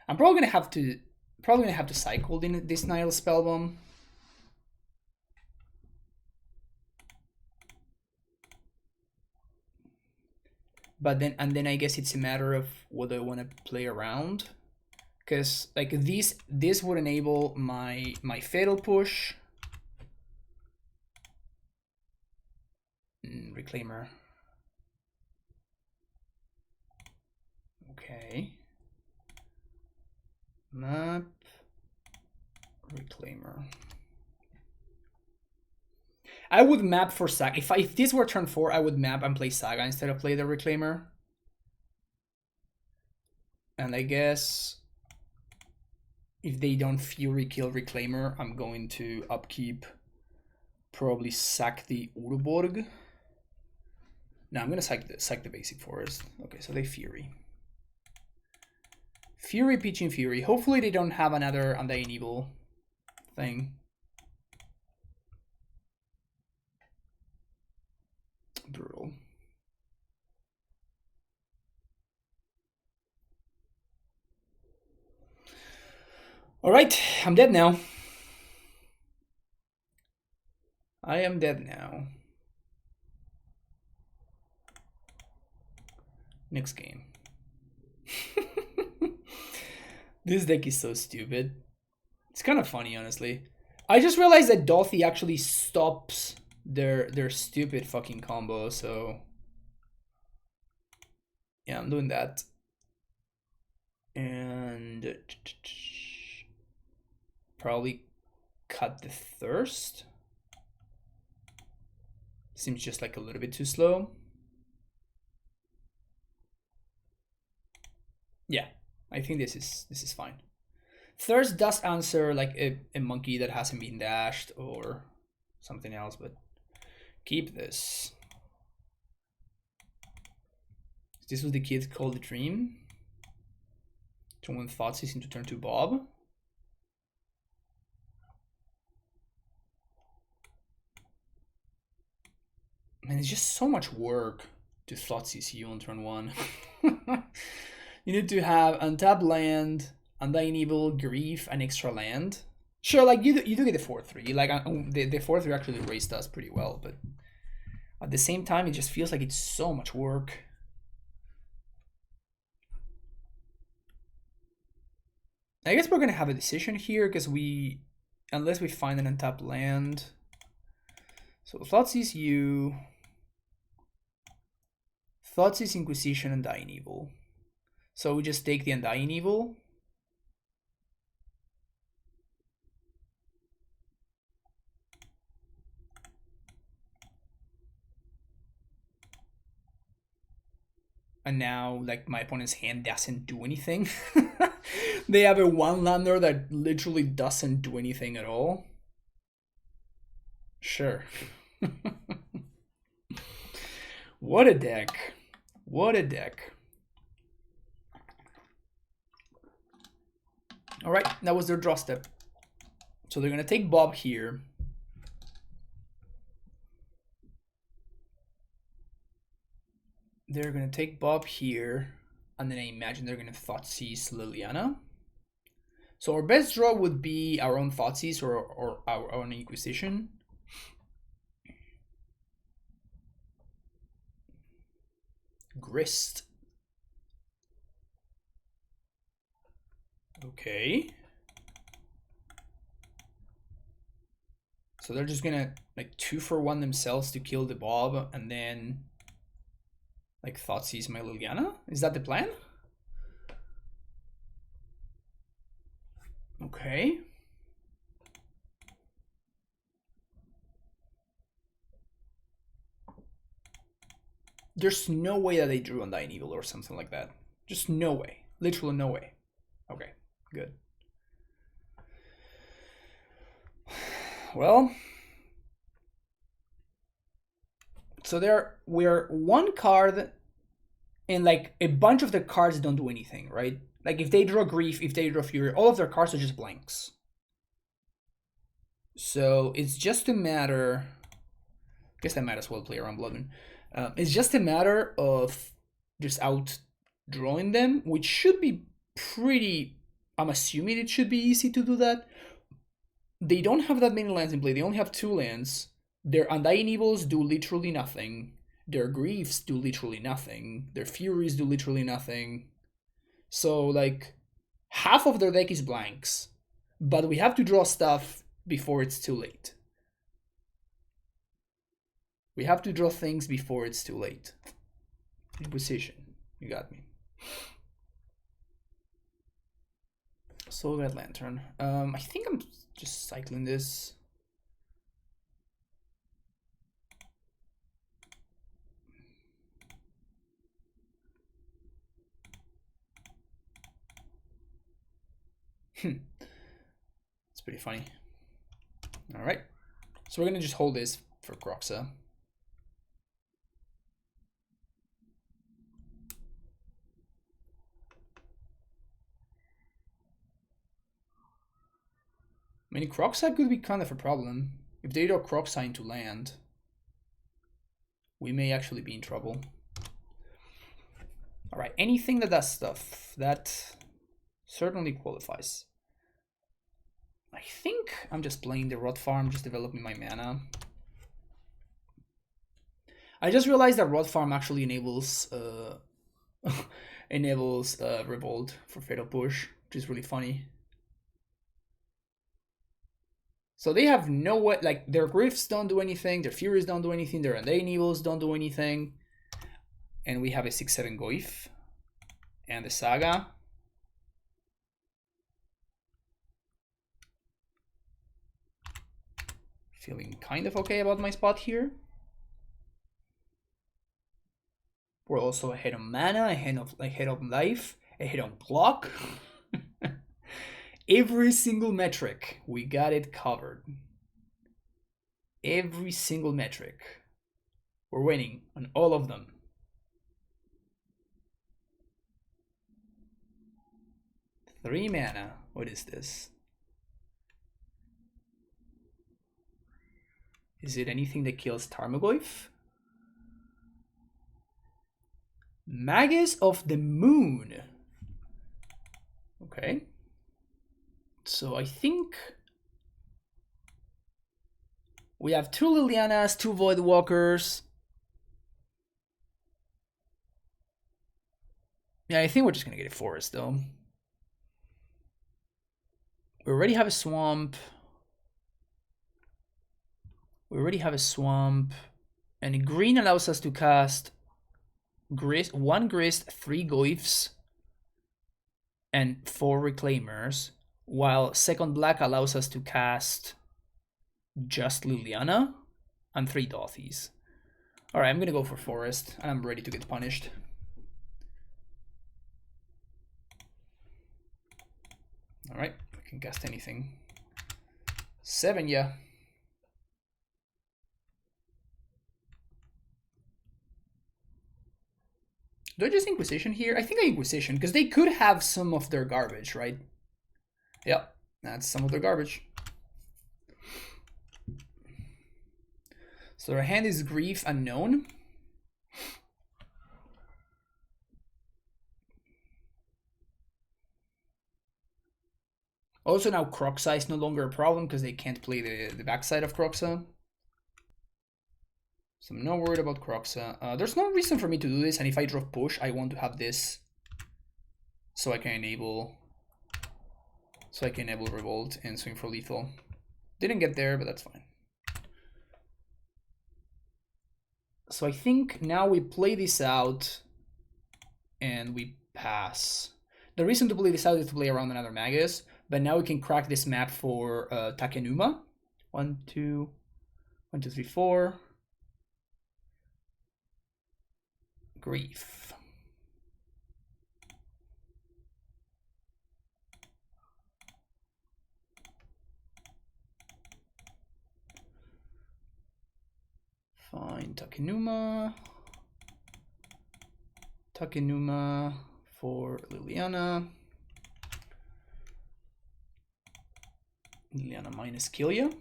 I'm probably gonna have to cycle this Nile Spellbomb. But then I guess it's a matter of whether I want to play around, because like this would enable my Fatal Push. Reclaimer. Okay. Map. Reclaimer. I would map for Saga. If this were turn 4, I would map and play Saga instead of play the Reclaimer. And I guess if they don't Fury kill Reclaimer, I'm going to upkeep, probably sack the Uruborg. No, I'm gonna sack the basic forest. Okay, so they Fury. Fury, pitching Fury. Hopefully they don't have another Undying Evil thing. Brutal. All right, I'm dead now. I am dead now. Next game. This deck is so stupid. It's kind of funny, honestly. I just realized that Dolphy actually stops their stupid fucking combo, so yeah, I'm doing that. And probably cut the thirst. Seems just like a little bit too slow. Yeah, I think this is fine. Thirst does answer like a monkey that hasn't been dashed or something else, but keep this. This was the kid called the Dream. Turn 1 Thoughtseize into turn 2 Bob. Man, it's just so much work to Thoughtseize you on turn 1. You need to have untap land, Undying Evil, Grief, and extra land. Sure, like you do get the 4-3. Like the 4-3 actually raised us pretty well, but at the same time, it just feels like it's so much work. I guess we're gonna have a decision here because unless we find an untapped land. So Thoughtseize you, Thoughtseize Inquisition, Undying Evil. So we just take the Undying Evil. And now, like, my opponent's hand doesn't do anything. They have a 1-lander that literally doesn't do anything at all. Sure. What a deck. What a deck. All right, that was their draw step. So they're gonna take Bob here. They're gonna take Bob here, and then I imagine they're gonna Thoughtseize Liliana. So our best draw would be our own Thoughtseize or our own Inquisition. Grist. Okay. So they're just gonna like 2-for-1 themselves to kill the Bob and then like Thoughtseize my Liliana? Is that the plan? Okay. There's no way that they drew Undying Evil or something like that. Just no way. Literally no way. Okay, good. Well, so we're one card and like a bunch of the cards don't do anything, right? Like if they draw Grief, if they draw Fury, all of their cards are just blanks. So it's just a matter, I guess I might as well play around Bloodmoon. It's just a matter of just out drawing them, which should be pretty, I'm assuming it should be easy to do that. They don't have that many lands in play. They only have 2 lands. Their Undying Evils do literally nothing. Their Griefs do literally nothing. Their Furies do literally nothing. So like half of their deck is blanks. But we have to draw stuff before it's too late. We have to draw things before it's too late. Inquisition. You got me. Soul Red Lantern. I think I'm just cycling this. It's pretty funny. All right. So we're going to just hold this for Croxa. I mean, Croxa could be kind of a problem. If they draw Croxa into land, we may actually be in trouble. All right, anything that does stuff, that certainly qualifies. I think I'm just playing the Rot Farm, just developing my mana. I just realized that Rot Farm actually enables Revolt for Fatal Push, which is really funny. So they have no way, like their Gryphs don't do anything, their Furies don't do anything, their Undead Evils don't do anything. And we have a 6/7 Goyf and the Saga. Feeling kind of okay about my spot here. We're also ahead on mana, ahead of life, ahead on clock. Every single metric, we got it covered. Every single metric. We're winning on all of them. Three mana. What is this? Is it anything that kills Tarmogoyf? Magus of the Moon. Okay. So I think we have 2 Lilianas, 2 Voidwalkers. Yeah, I think we're just gonna get a Forest though. We already have a Swamp. And green allows us to cast Grist, 1 Grist, 3 Goyfs, and 4 Reclaimers, while second black allows us to cast just Liliana and 3 Dothies. Alright, I'm gonna go for Forest, and I'm ready to get punished. Alright, I can cast anything. 7, yeah. Do I just Inquisition here? I think I Inquisition, because they could have some of their garbage, right? Yep, that's some of their garbage. So their hand is Grief Unknown. Also now Kroxa is no longer a problem because they can't play the backside of Kroxa. So I'm not worried about Kroxa. There's no reason for me to do this, and if I draw push, I want to have this so I can enable Revolt and swing for lethal. Didn't get there, but that's fine. So I think now we play this out and we pass. The reason to play this out is to play around another Magus, but now we can crack this map for Takenuma. 1, 2, 3, 4. Grief. Fine, Takenuma. Takenuma for Liliana. Liliana minus Killia.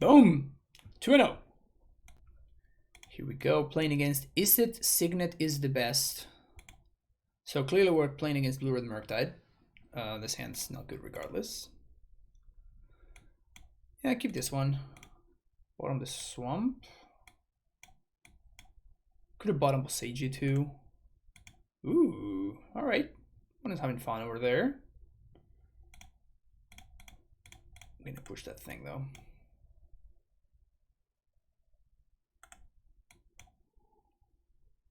Boom! 2-0. Here we go, playing against Izzet Signet is the best. So clearly we're playing against UR Murktide. This hand's not good regardless. Yeah, keep this one. Bottom the Swamp. Could have bottom Seiji too. Ooh, alright. One is having fun over there. I'm gonna push that thing though.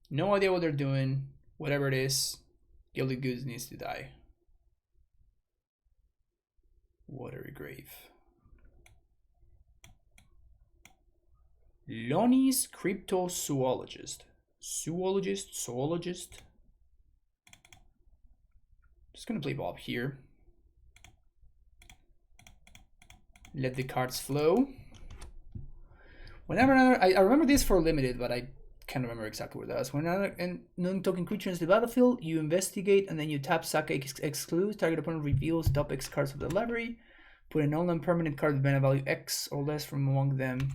No idea what they're doing. Whatever it is, Gilded Goods needs to die. Watery Grave. Lonnie's Cryptozoologist. Zoologist. Just gonna play Bob here. Let the cards flow. Whenever I remember this for limited, but I can't remember exactly what that was. When another non-token creature enters the battlefield, you investigate and then you tap sack exclude. Target opponent reveals top X cards of the library. Put a non-permanent card with mana value X or less from among them.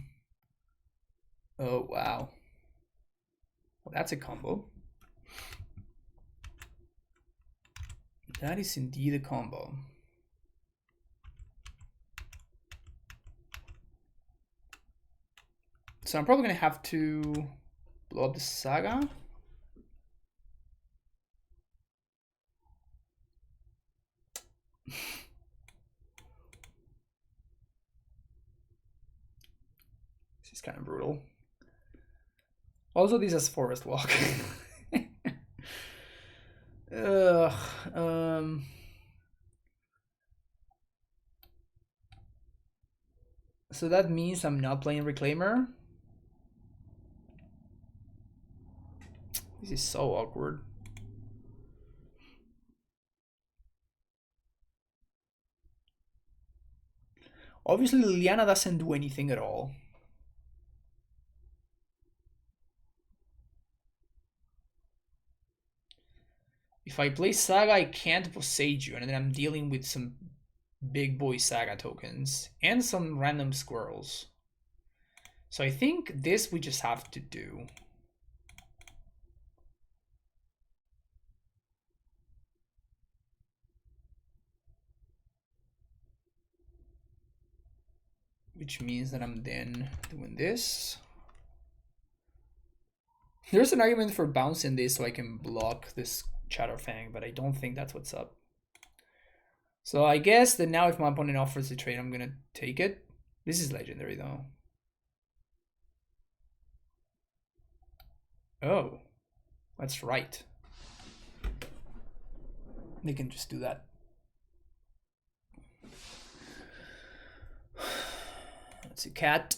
Oh wow. Well, that's a combo. That is indeed a combo. So I'm probably gonna have to blow up the Saga. This is kind of brutal. Also, this is Forest Walk. Ugh. So that means I'm not playing Reclaimer. This is so awkward. Obviously, Liliana doesn't do anything at all. If I play Saga, I can't Posage you, and then I'm dealing with some big boy Saga tokens and some random squirrels. So I think this we just have to do. Which means that I'm then doing this. There's an argument for bouncing this so I can block this Chatterfang, but I don't think that's what's up. So I guess that now if my opponent offers the trade, I'm gonna take it. This is legendary though. Oh, that's right. They can just do that. That's a cat.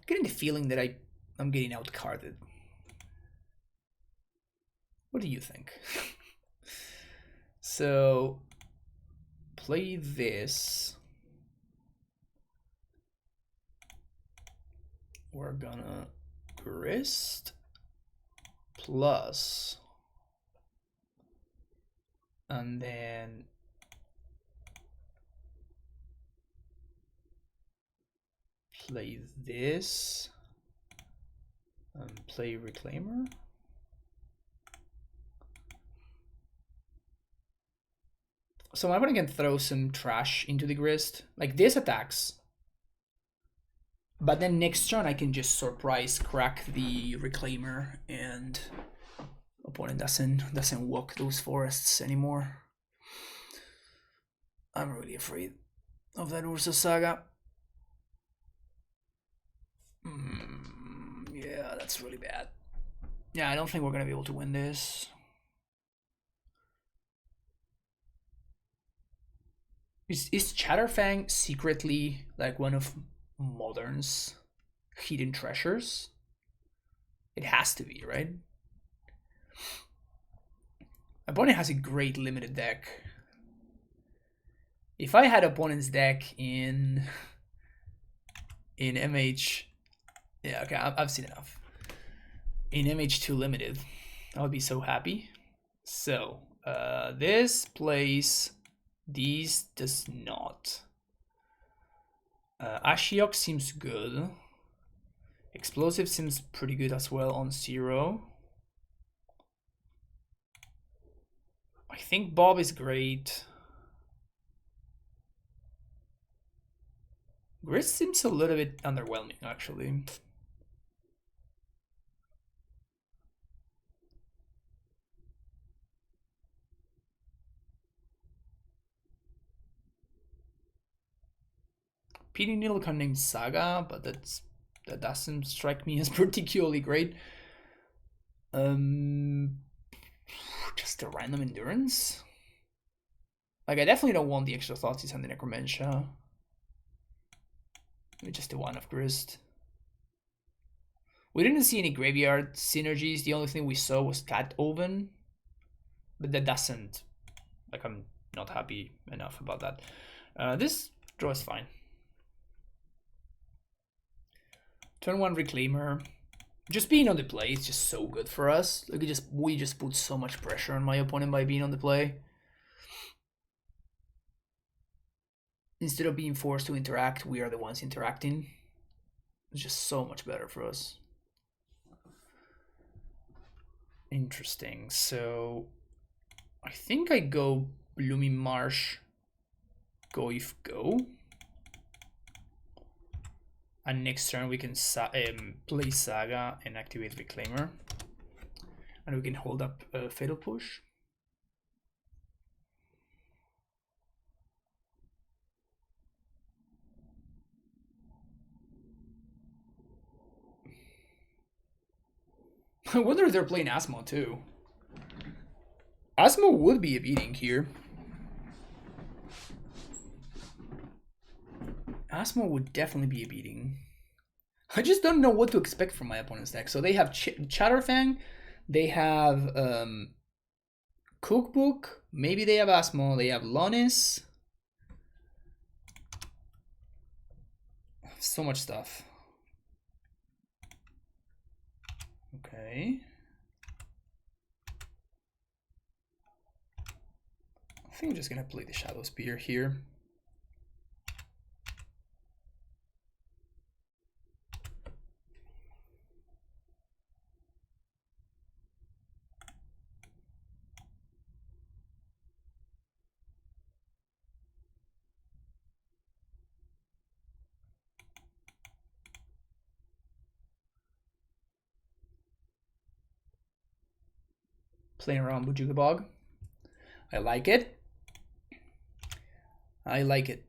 Getting the feeling that I'm getting outcarded. What do you think? So play this. We're gonna grist plus, and then play this and play Reclaimer. So my opponent can throw some trash into the grist. Like this attacks. But then next turn I can just surprise crack the Reclaimer and opponent doesn't walk those forests anymore. I'm really afraid of that Ursa Saga. Yeah, that's really bad. Yeah, I don't think we're gonna be able to win this. Is Chatterfang secretly like one of Modern's hidden treasures? It has to be, right? Opponent has a great limited deck. If I had opponent's deck in MH, yeah, okay, I've seen enough. In MH2 limited, I would be so happy. So this plays, these does not. Ashiok seems good. Explosive seems pretty good as well on 0. I think Bob is great. Grist seems a little bit underwhelming, actually. Petey Needle can name Saga, but that doesn't strike me as particularly great. Just a random endurance. Like I definitely don't want the extra Thoughtseize and the Necromantia. Maybe just the one of Grist. We didn't see any graveyard synergies. The only thing we saw was Cat Oven, but that doesn't. Like I'm not happy enough about that. This draw is fine. Turn 1 Reclaimer. Just being on the play is just so good for us. Like we just put so much pressure on my opponent by being on the play. Instead of being forced to interact, we are the ones interacting. It's just so much better for us. Interesting. So I think I go Blooming Marsh, go if go. And next turn we can play Saga and activate Reclaimer. And we can hold up Fatal Push. I wonder if they're playing Asmo too. Asmo would be a beating here. Asmo would definitely be a beating. I just don't know what to expect from my opponent's deck. So they have Chatterfang, they have Cookbook, maybe they have Asmo, they have Lonis. So much stuff. Okay. I think I'm just gonna play the Shadow Spear here. Playing around Bujuga Bog. I like it. I like it.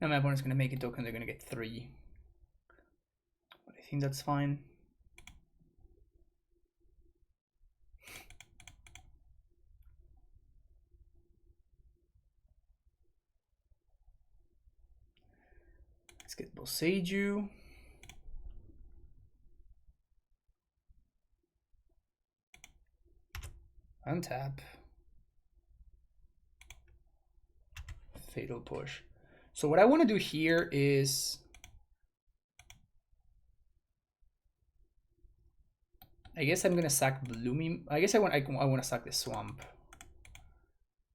Now my opponent's gonna make a token, they're gonna get 3. But I think that's fine. Let's get Boseiju. Untap. Fatal Push. So what I want to do here is I guess I'm gonna sack Blooming. I guess I want to sack the Swamp.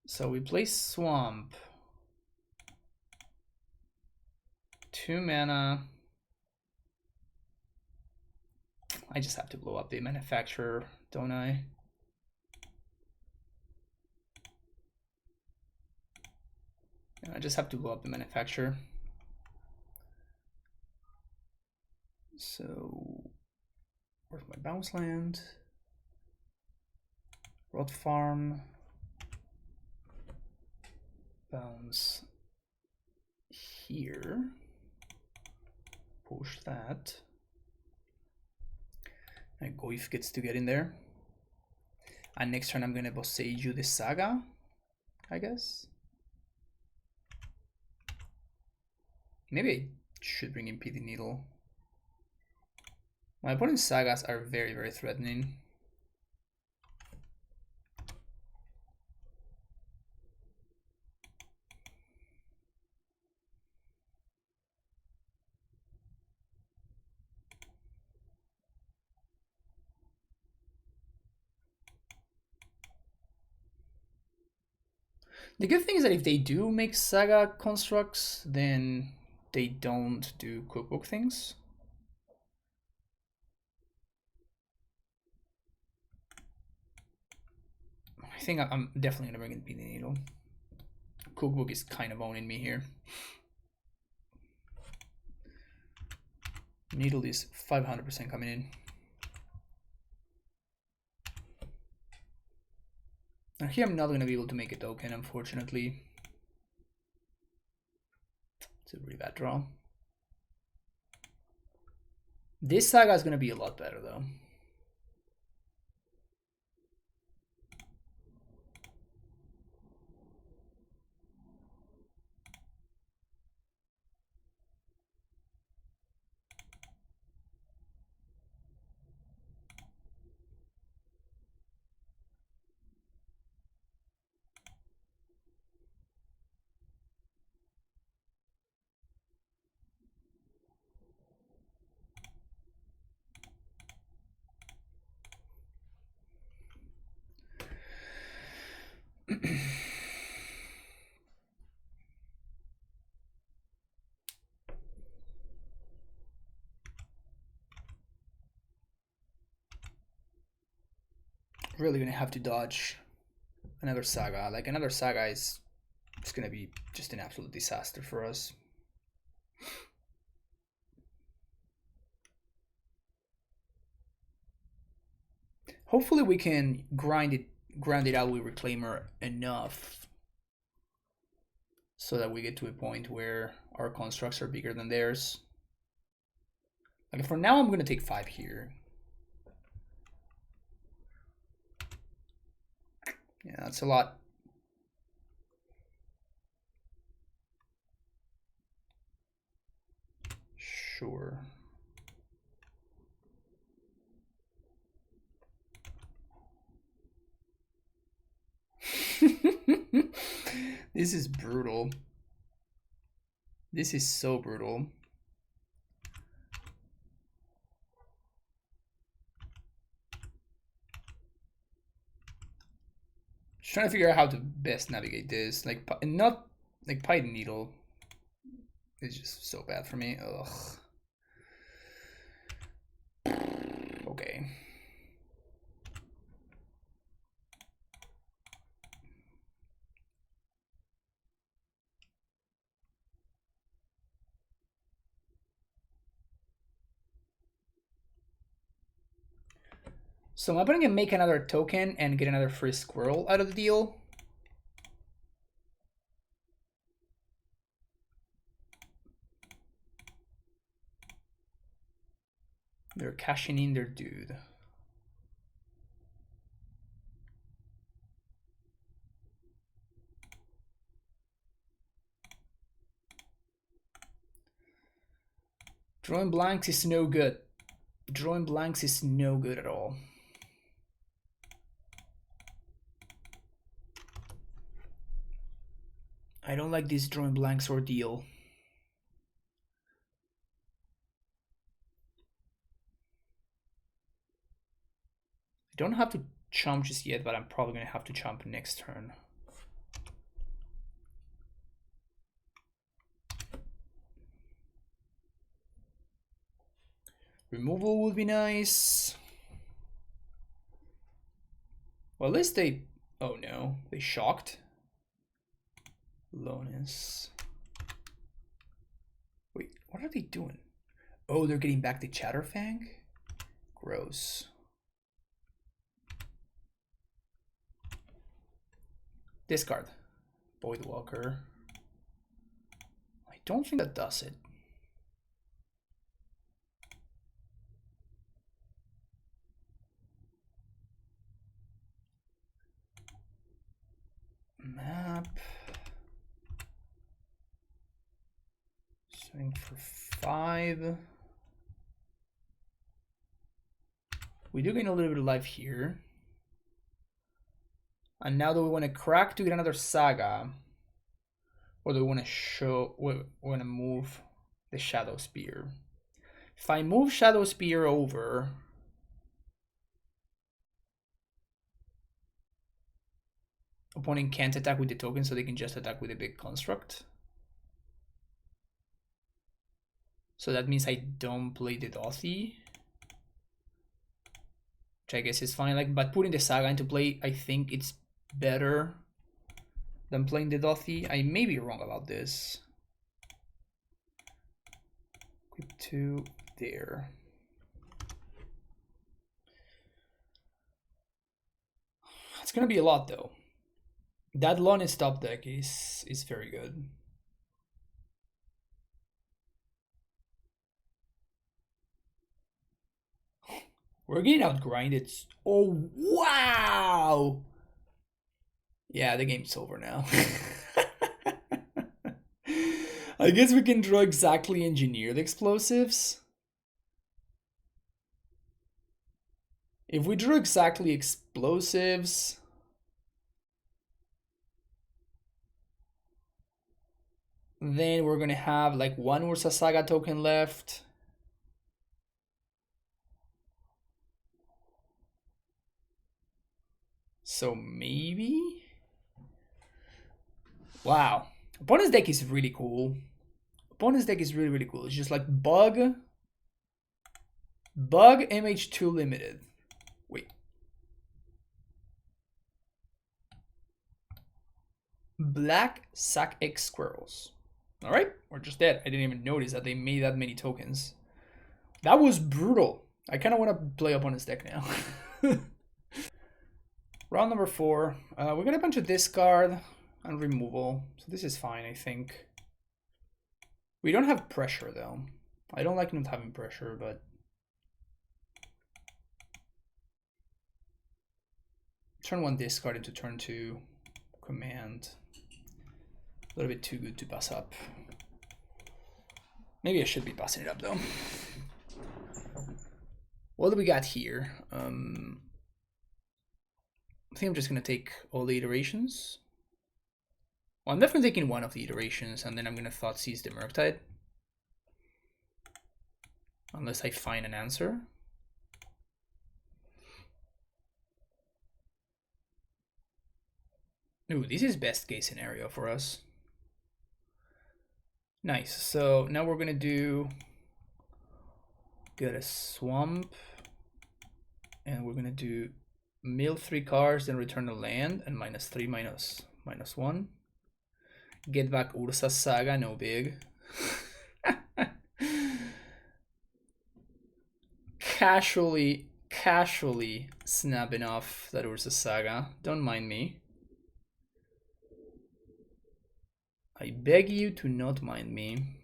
So we play Swamp. 2 mana. I just have to blow up the Manufacturer, don't I? I just have to blow up the Manufacturer. So, where's my bounce land? Rot Farm. Bounce here. Push that. And Goif gets to get in there. And next turn I'm gonna Boseiju the Saga, I guess. Maybe I should bring in PD Needle. My opponent's Sagas are very, very threatening. The good thing is that if they do make Saga constructs, then they don't do Cookbook things. I think I'm definitely gonna bring in PD Needle. Cookbook is kind of owning me here. Needle is 500% coming in. Now here I'm not going to be able to make a token, unfortunately. It's a really bad draw. This Saga is going to be a lot better though. really gonna have to dodge another Saga. Like another Saga is it's gonna be just an absolute disaster for us. Hopefully we can grind it out with Reclaimer enough so that we get to a point where our constructs are bigger than theirs. Like for now, I'm gonna take 5 here. Yeah, that's a lot. Sure. This is brutal. This is so brutal. Just trying to figure out how to best navigate this. Like, not like Python Needle is just so bad for me. Ugh. Okay. So I'm going to make another token and get another free squirrel out of the deal. They're cashing in their dude. Drawing blanks is no good. Drawing blanks is no good at all. I don't like this drawing blanks ordeal. I don't have to chump just yet, but I'm probably going to have to chump next turn. Removal would be nice. Well, at least they... Oh no, they shocked. Lonus. Wait, what are they doing? Oh, they're getting back the Chatterfang? Gross. Discard. Voidwalker. I don't think that does it. Map. Swing for 5. We do gain a little bit of life here. And now do we want to crack to get another Saga? Or do we want to we want to move the Shadow Spear? If I move Shadow Spear over, opponent can't attack with the token, so they can just attack with a big construct. So that means I don't play the Dothy, which I guess is fine. Like, but putting the Saga into play, I think it's better than playing the Dothy. I may be wrong about this. Equip 2 there. It's gonna be a lot though. That Lonus top deck is very good. We're getting outgrinded. Oh, wow! Yeah, the game's over now. I guess we can draw exactly engineered explosives. If we drew exactly explosives, then we're gonna have like 1 Ursa Saga token left. So maybe? Wow. Opponent's deck is really cool. Opponent's deck is really cool. It's just like Bug MH2 limited. Wait. black sack X squirrels. All right, we're just dead. I didn't even notice that they made that many tokens. That was brutal. I kind of want to play up on his deck now. Round number 4. We got a bunch of discard and removal, so this is fine, I think. We don't have pressure though. I don't like not having pressure, but turn 1 discard into turn 2 command. A little bit too good to pass up. Maybe I should be passing it up though. What do we got here? I think I'm just gonna take all the iterations. Well, I'm definitely taking one of the iterations, and then I'm gonna thought seize the Murktide. Unless I find an answer. Ooh, this is best case scenario for us. Nice. So now we're gonna get a swamp, and we're gonna do mill 3 cards, then return the land, and -3 -1. Get back Ursa Saga, no big. Casually snapping off that Ursa Saga. Don't mind me. I beg you to not mind me.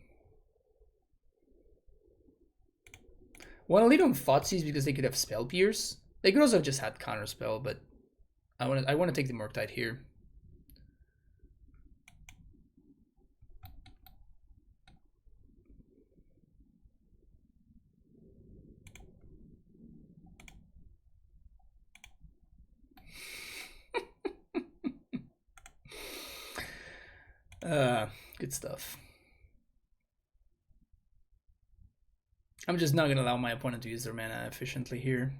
Wanna lead on Thoughtseize because they could have Spell Pierce. They could also have just had Counterspell, but I wanna take the Murktide here. Good stuff. I'm just not gonna allow my opponent to use their mana efficiently here.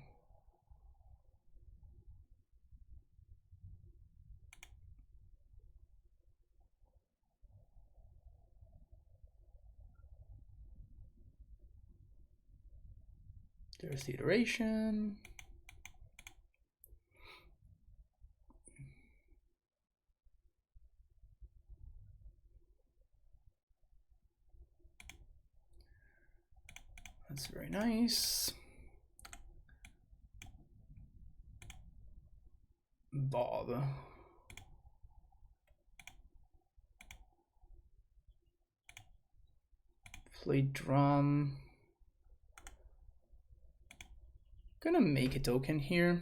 There's the iteration. That's very nice. Bob. Play drum. Gonna make a token here.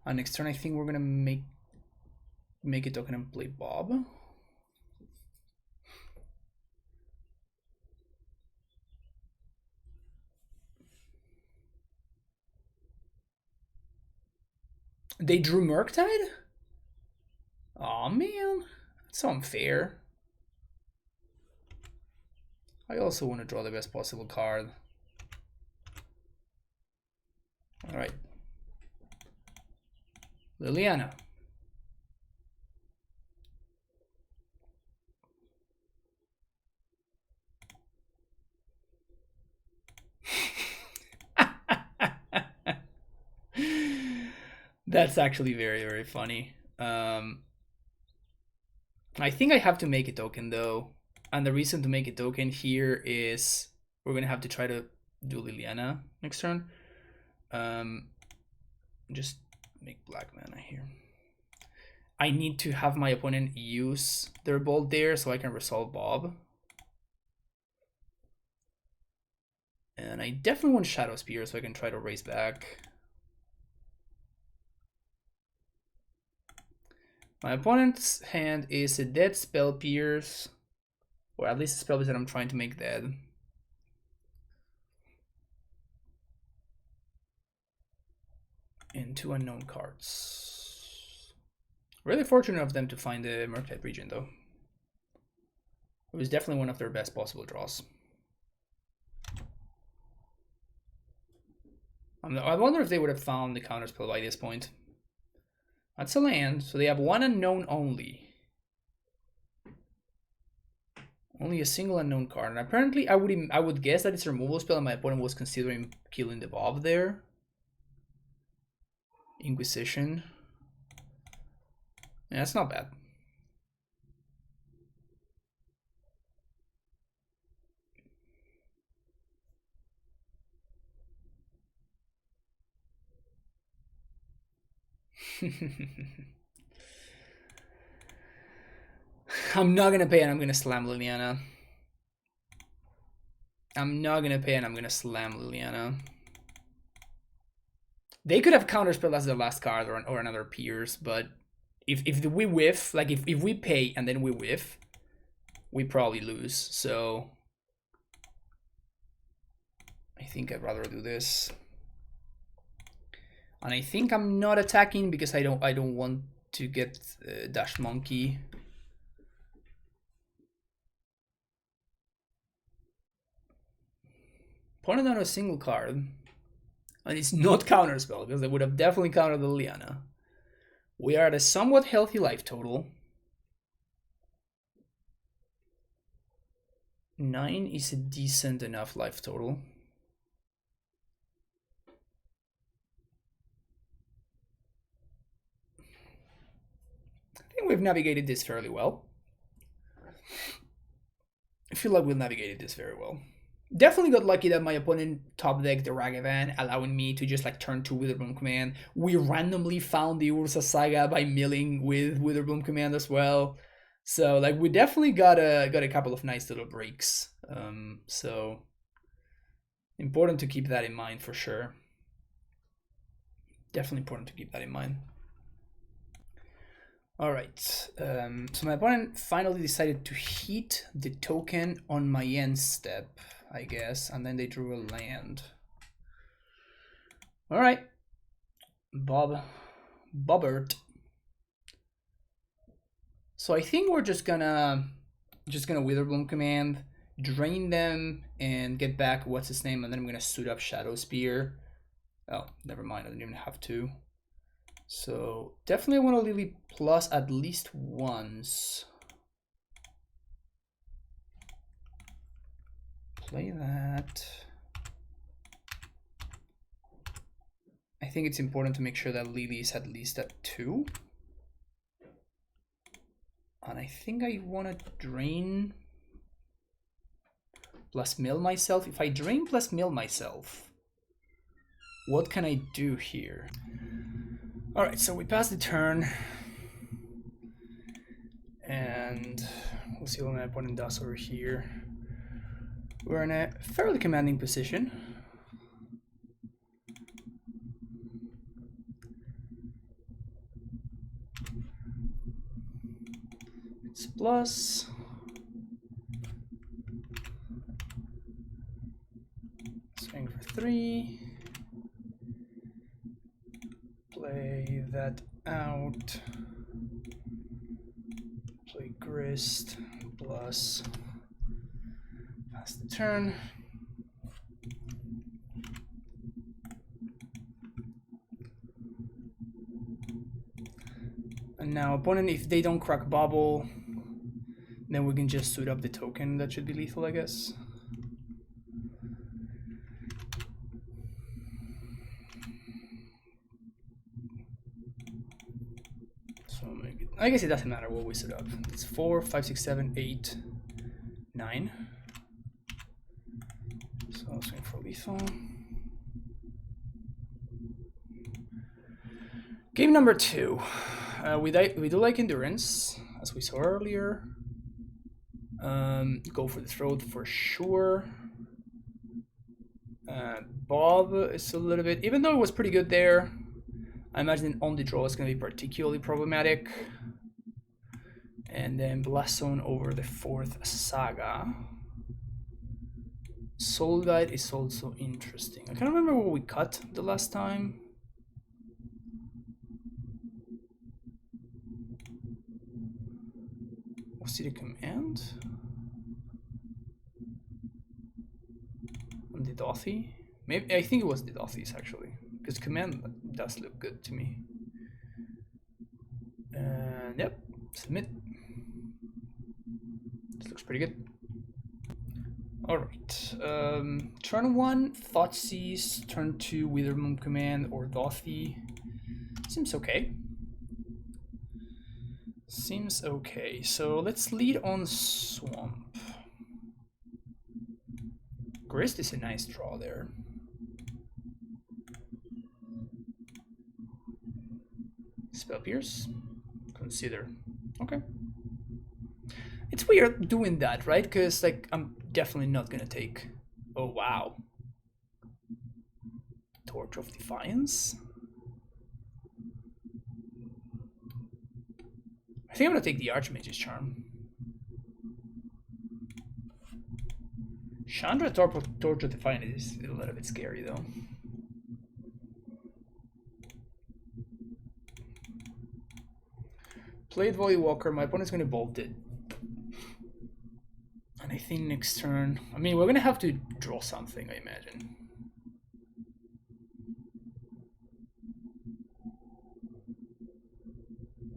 On next turn, I think we're gonna make a token and play Bob. They drew Murktide? Aw, man. That's so unfair. I also want to draw the best possible card. Alright. Liliana. That's actually very, very funny. I think I have to make a token though. And the reason to make a token here is we're gonna have to try to do Liliana next turn. Just make black mana here. I need to have my opponent use their bolt there so I can resolve Bob. And I definitely want Shadow Spear so I can try to race back. My opponent's hand is a dead Spell Pierce, or at least a Spell Pierce that I'm trying to make dead. And 2 unknown cards. Really fortunate of them to find the Murktide region though. It was definitely one of their best possible draws. I wonder if they would have found the counterspell by this point. That's a land, so they have 1 unknown only. Only a single unknown card, and apparently I would guess that it's a removal spell, and my opponent was considering killing the Bob there. Inquisition. Yeah, that's not bad. I'm not gonna pay and I'm gonna slam Liliana. I'm not gonna pay and I'm gonna slam Liliana. They could have counterspell as the last card or another Pierce, but if we whiff, like if we pay and then we whiff, we probably lose. So I think I'd rather do this. And I think I'm not attacking because I don't want to get Dash Monkey. Pointed down a single card. And it's not counterspell because they would have definitely countered the Liliana. We are at a somewhat healthy life total. 9 is a decent enough life total. I think we've navigated this fairly well. I feel like we've navigated this very well. Definitely got lucky that my opponent top decked the Ragavan, allowing me to just like turn 2 Witherbloom Command. We randomly found the Ursa Saga by milling with Witherbloom Command as well. So like we definitely got a couple of nice little breaks. So important to keep that in mind for sure. Definitely important to keep that in mind. All right, so my opponent finally decided to heat the token on my end step, I guess, and then they drew a land. All right, Bobbert. So I think we're just gonna Witherbloom Command, drain them, and get back what's his name, and then I'm gonna suit up Shadow Spear. Oh, never mind, I didn't even have to. So definitely want to Lily plus at least once. Play that. I think it's important to make sure that Lily is at least at 2. And I think I want to drain plus mill myself. If I drain plus mill myself, what can I do here? All right, so we pass the turn, and we'll see what my opponent does over here. We're in a fairly commanding position. It's plus. Swing for 3. Play that out. Play Grist plus. Pass the turn. And now opponent, if they don't crack bubble, then we can just suit up the token. That should be lethal, I guess. I guess it doesn't matter what we set up. It's 4, 5, 6, 7, 8, 9. So I'll swing for lethal. Game number 2. We do like endurance, as we saw earlier. Go for the throat for sure. Bob is a little bit, even though it was pretty good there, I imagine on the draw is going to be particularly problematic. And then Blast Zone over the 4th Saga. Soul Guide is also interesting. I can't remember what we cut the last time. Was it a command? On the Dothy? Maybe, I think it was the Dothy's actually, because command does look good to me. And yep, submit. This looks pretty good. All right. Turn 1, Thoughtseize. Turn 2, Witherbloom Command or Dothy. Seems okay. Seems okay. So let's lead on Swamp. Grist is a nice draw there. Spell Pierce. Consider. Okay. It's weird doing that, right? Because like I'm definitely not gonna take. Oh wow. Torch of Defiance. I think I'm gonna take the Archmage's Charm. Chandra Torch of Defiance is a little bit scary though. Played Volleywalker, my opponent's gonna bolt it. And I think next turn, I mean, we're gonna have to draw something, I imagine.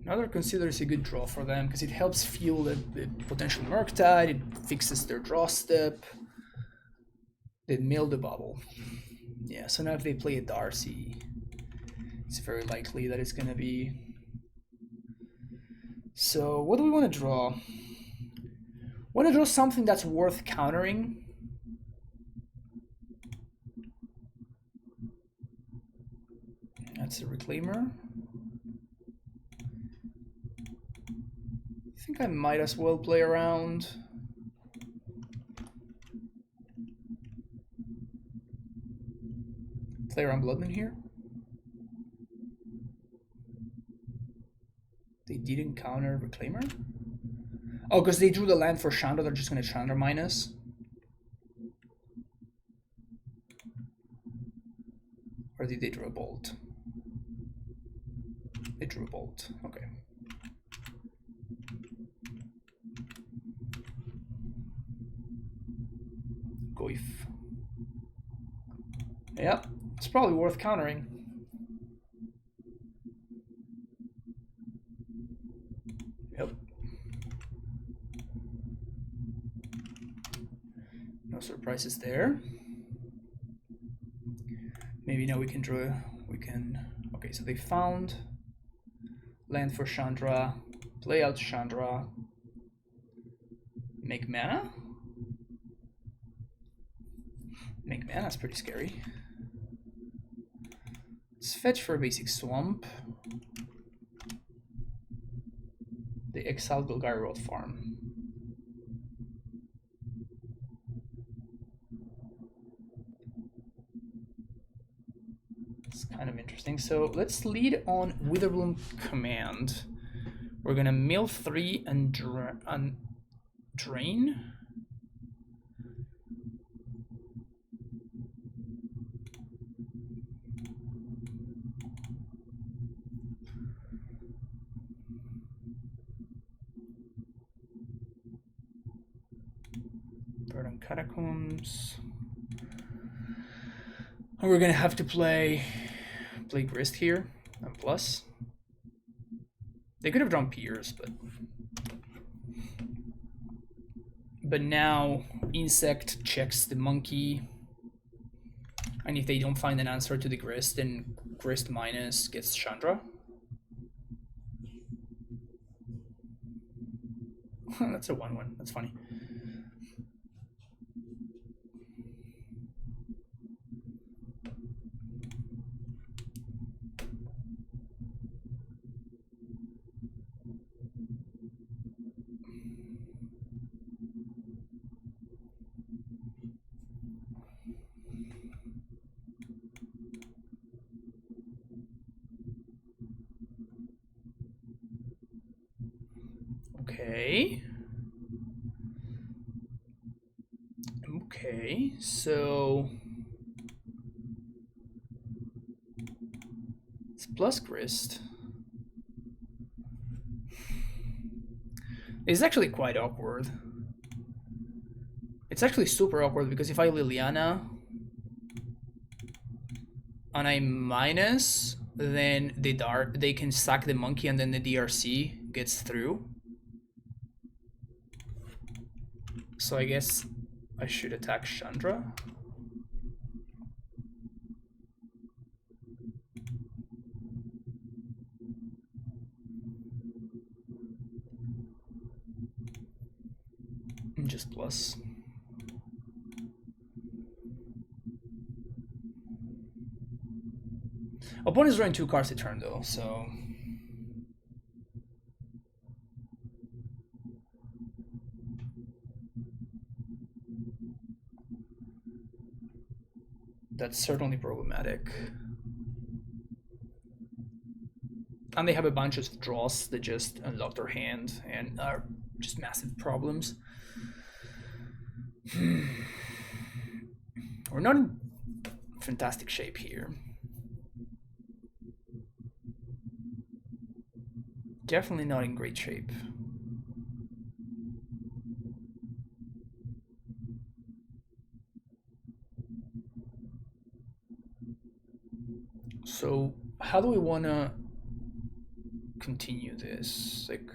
Another Consider is a good draw for them because it helps fuel the potential Murktide, it fixes their draw step. They mill the bubble. Yeah, so now if they play a Darcy, it's very likely that it's gonna be. So what do we want to draw? Want to draw something that's worth countering. That's a Reclaimer. I think I might as well play around. Play around Bloodman here. They didn't counter Reclaimer? Oh, because they drew the land for Chandra, they're just going to Chandra minus. Or did they draw a bolt? They drew a bolt, okay. Goif. Yep, it's probably worth countering. Yep. No surprises there. Maybe now we can draw, okay, so they found land for Chandra, play out Chandra, make mana? Make mana is pretty scary. Let's fetch for a basic Swamp. They exile Golgari Road Farm. It's kind of interesting. So let's lead on Witherbloom Command. We're gonna mill 3 and drain. Burden Catacombs. And we're gonna have to play Grist here and plus. They could have drawn Piers, but now Insect checks the Monkey, and if they don't find an answer to the Grist, then Grist minus gets Chandra. That's a 1/1. That's funny. Okay. Okay, so it's plus Grist. It's actually quite awkward. It's actually super awkward because if I Liliana and I minus, then they can sack the Monkey and then the DRC gets through. So I guess I should attack Chandra. just plus. Opponent's drawing 2 cards a turn though, so that's certainly problematic. And they have a bunch of draws that just unlock their hand and are just massive problems. We're not in fantastic shape here. Definitely not in great shape. So how do we want to continue this? Like,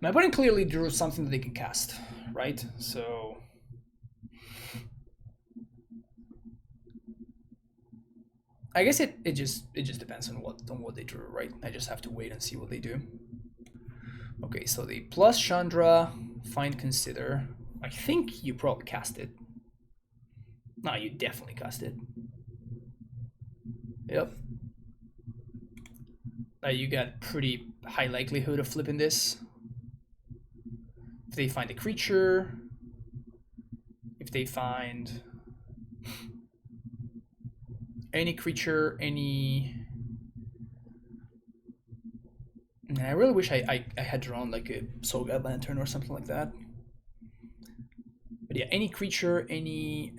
my opponent clearly drew something that they can cast, right? So I guess it just depends on what they drew, right? I just have to wait and see what they do. Okay, so they plus Chandra, find, consider. I think you probably cast it. No, you definitely cast it. Yep. You got pretty high likelihood of flipping this. If they find a creature, if they find any creature, any... I really wish I had drawn like a Soul Guide Lantern or something like that. But yeah, any creature, any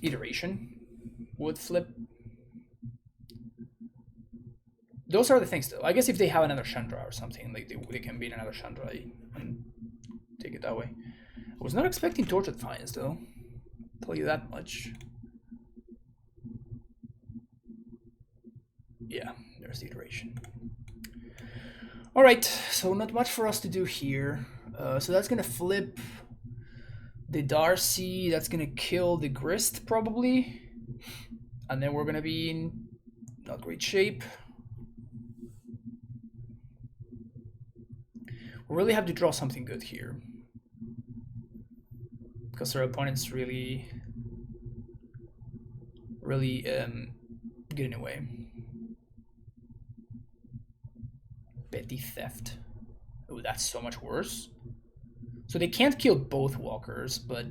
iteration would flip. Those are the things though. I guess if they have another Chandra or something, like they can beat another Chandra and take it that way. I was not expecting Torch Defiance though. I'll tell you that much. Yeah, there's the iteration. All right, so not much for us to do here. So that's gonna flip the Darcy. That's gonna kill the Grist probably, and then we're gonna be in not great shape. We really have to draw something good here because our opponent's really getting away. Petty Theft. Oh, that's so much worse. So they can't kill both walkers, but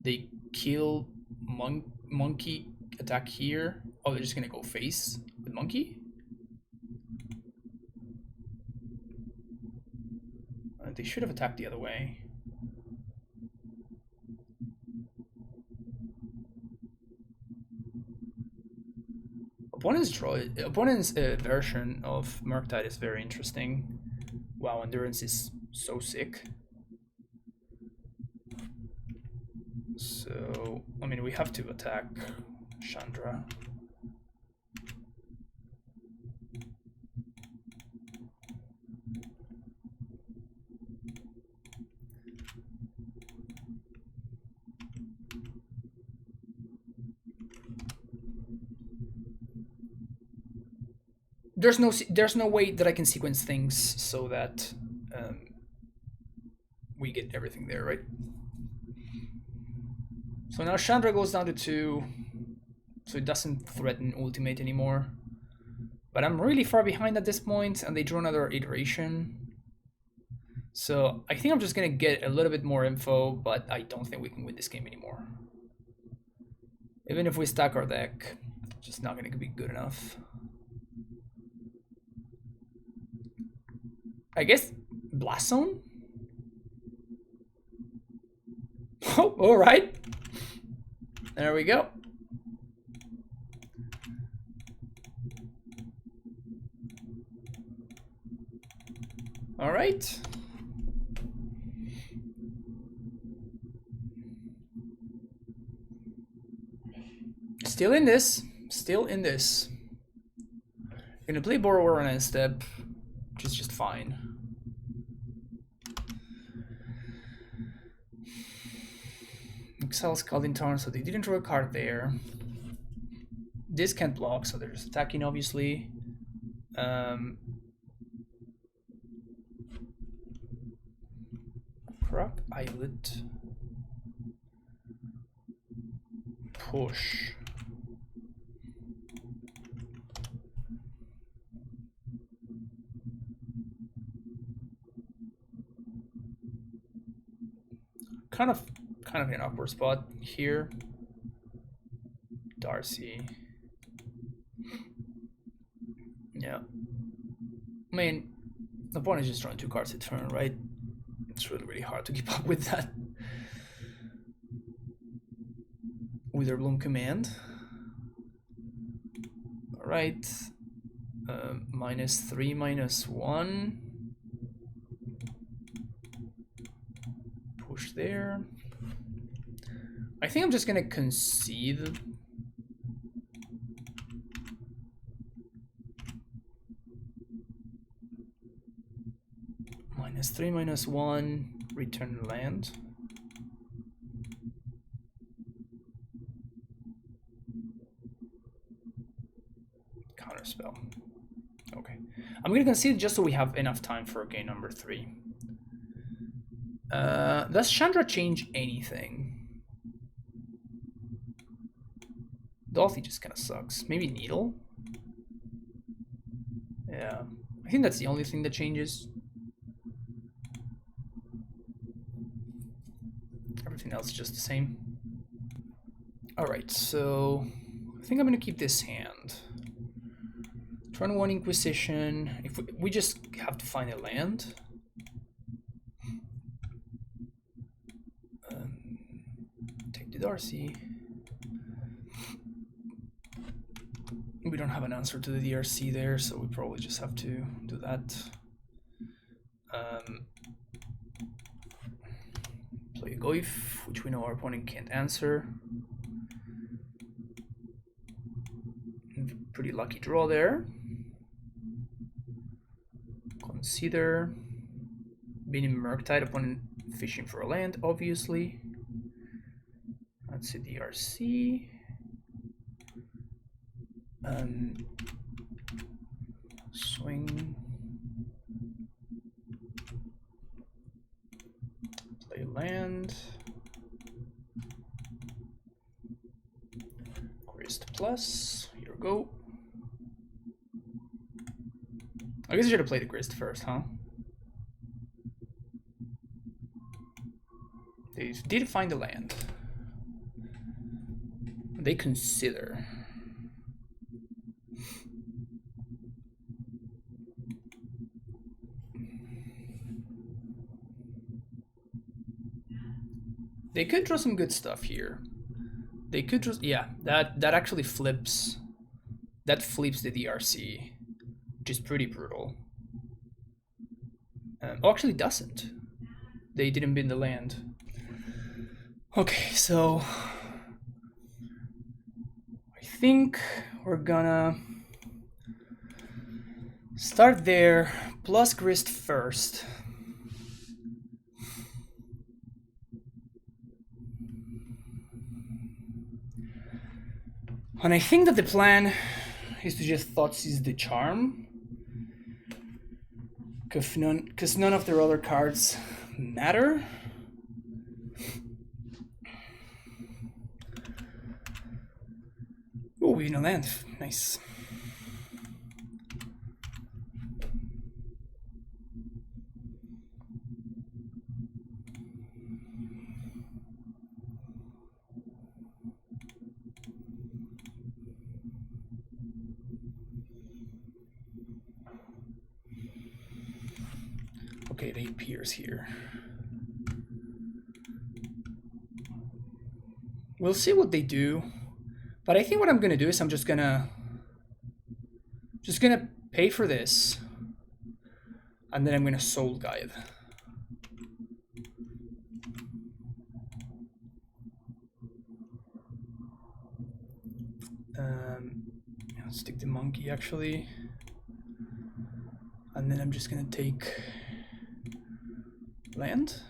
they kill monkey, attack here. Oh, they're just gonna go face with monkey? They should have attacked the other way. Opponent's version of Murktide is very interesting. Wow, endurance is so sick. So, I mean, we have to attack Chandra. There's no way that I can sequence things so that we get everything there, right? So now Chandra goes down to 2, so it doesn't threaten ultimate anymore. But I'm really far behind at this point, and they draw another iteration. So I think I'm just gonna get a little bit more info, but I don't think we can win this game anymore. Even if we stack our deck, it's just not gonna be good enough. I guess Blast Zone? Oh, all right. There we go. All right. Still in this. Still in this. Gonna play Borrower on end step, which is just fine. Exile Scalding Tarn, so they didn't draw a card there. This can't block, so they're just attacking, obviously. Rock Islet. Push. Kind of an awkward spot here. Darcy. Yeah. I mean, the opponent is just drawing 2 cards a turn, right? It's really hard to keep up with that. Witherbloom command. All right. -3, -1. Push there. I think I'm just gonna concede. -3, -1, return land. Counterspell. Okay. I'm gonna concede just so we have enough time for game number 3. Does Chandra change anything? Dolphy just kind of sucks. Maybe Needle? Yeah. I think that's the only thing that changes. Everything else is just the same. Alright, so I think I'm gonna keep this hand. Turn 1 Inquisition. If we just have to find a land. Take the Darcy. We don't have an answer to the DRC there, so we probably just have to do that. Play a Goif, which we know our opponent can't answer. Pretty lucky draw there. Consider. Being in Murktide, opponent fishing for a land, obviously. That's a DRC. Swing. Play land. Grist plus. Here we go. I guess I should have played the Grist first, huh? They did find the land. They consider. They could draw some good stuff here. They could draw, yeah, that actually flips. That flips the DRC, which is pretty brutal. Oh, actually doesn't. They didn't bin the land. Okay, so I think we're gonna start there, plus Grist first. And I think that the plan is to just Thoughtseize the Charm, because none of their other cards matter. Oh, we know land. Nice. Okay, they appears here. We'll see what they do. But I think what I'm gonna do is I'm just gonna pay for this. And then I'm gonna Soul Guide. Let's take the monkey actually. And then I'm just gonna take land.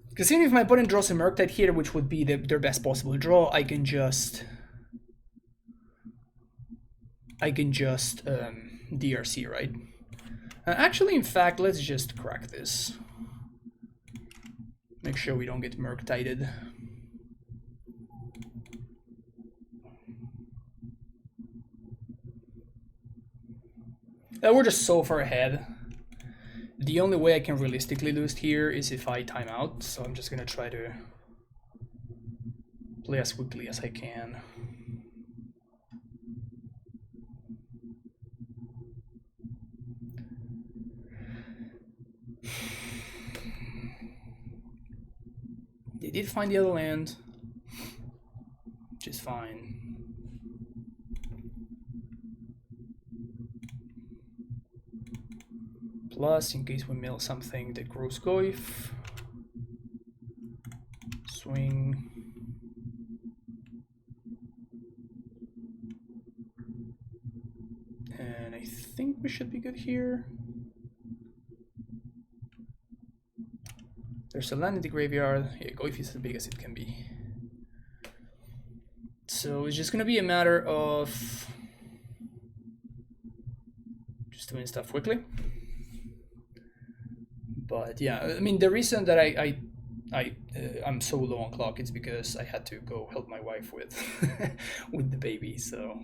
Because even if my opponent draws a Murktide here, which would be their best possible draw, I can just DRC, right? Actually, in fact, let's just crack this. Make sure we don't get Murktided. We're just so far ahead. The only way I can realistically lose here is if I time out, so I'm just gonna try to play as quickly as I can. They did find the other land, which is fine. Plus, in case we mill something that grows goif, swing. And I think we should be good here. There's a land in the graveyard. Yeah, goif is as big as it can be. So it's just gonna be a matter of just doing stuff quickly. But yeah, I mean, the reason that I'm so low on clock is because I had to go help my wife with with the baby, so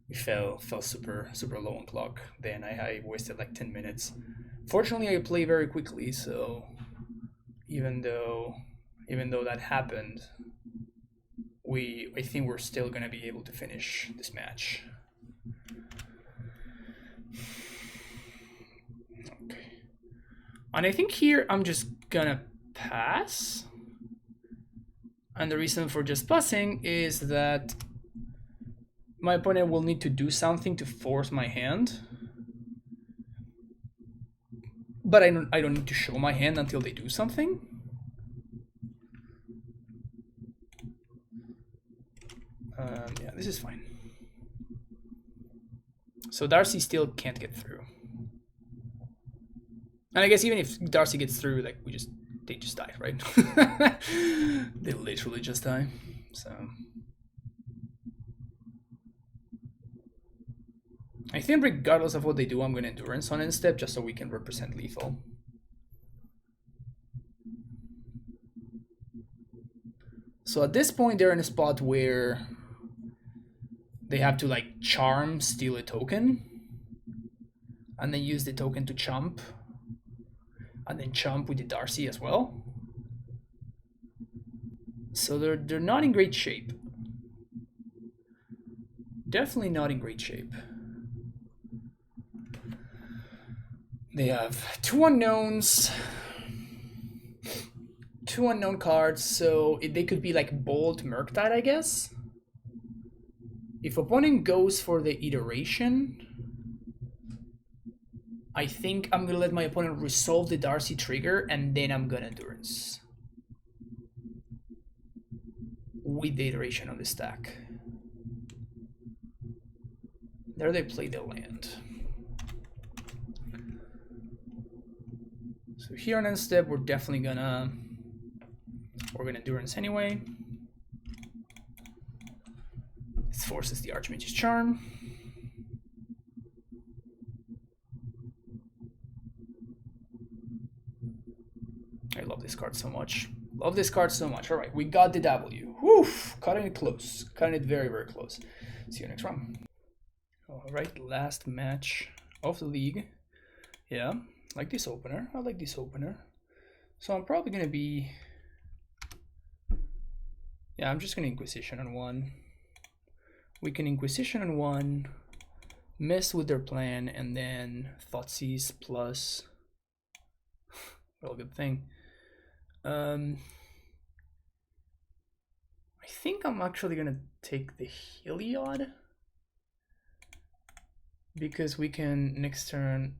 we fell super low on clock. Then I wasted like 10 minutes. Fortunately, I play very quickly, so even though that happened, I think we're still gonna be able to finish this match. Okay. And I think here I'm just gonna pass. And the reason for just passing is that my opponent will need to do something to force my hand. But I don't need to show my hand until they do something. Yeah, this is fine. So Darcy still can't get through. And I guess even if Darcy gets through, like they just die, right? They literally just die. So I think regardless of what they do, I'm gonna endurance on end step just so we can represent lethal. So at this point they're in a spot where they have to like charm, steal a token, and then use the token to chump, and then chump with the Darcy as well. So they're not in great shape. Definitely not in great shape. They have two unknowns, two unknown cards, so they could be like Bolt Murktide, I guess. If opponent goes for the iteration, I think I'm gonna let my opponent resolve the Darcy trigger and then I'm gonna endurance with the iteration on the stack. There they play the land. So here on end step, we're definitely gonna endurance anyway. This forces the Archmage's Charm. I love this card so much. Love this card so much. All right, we got the W. Whew, cutting it close. Cutting it very, very close. See you next round. All right, last match of the league. Yeah, like this opener. I like this opener. So I'm probably gonna be... Yeah, I'm just gonna Inquisition on one. We can Inquisition on one, mess with their plan, and then Thoughtseize plus... Well, good thing. I think I'm actually gonna take the Heliod, because we can next turn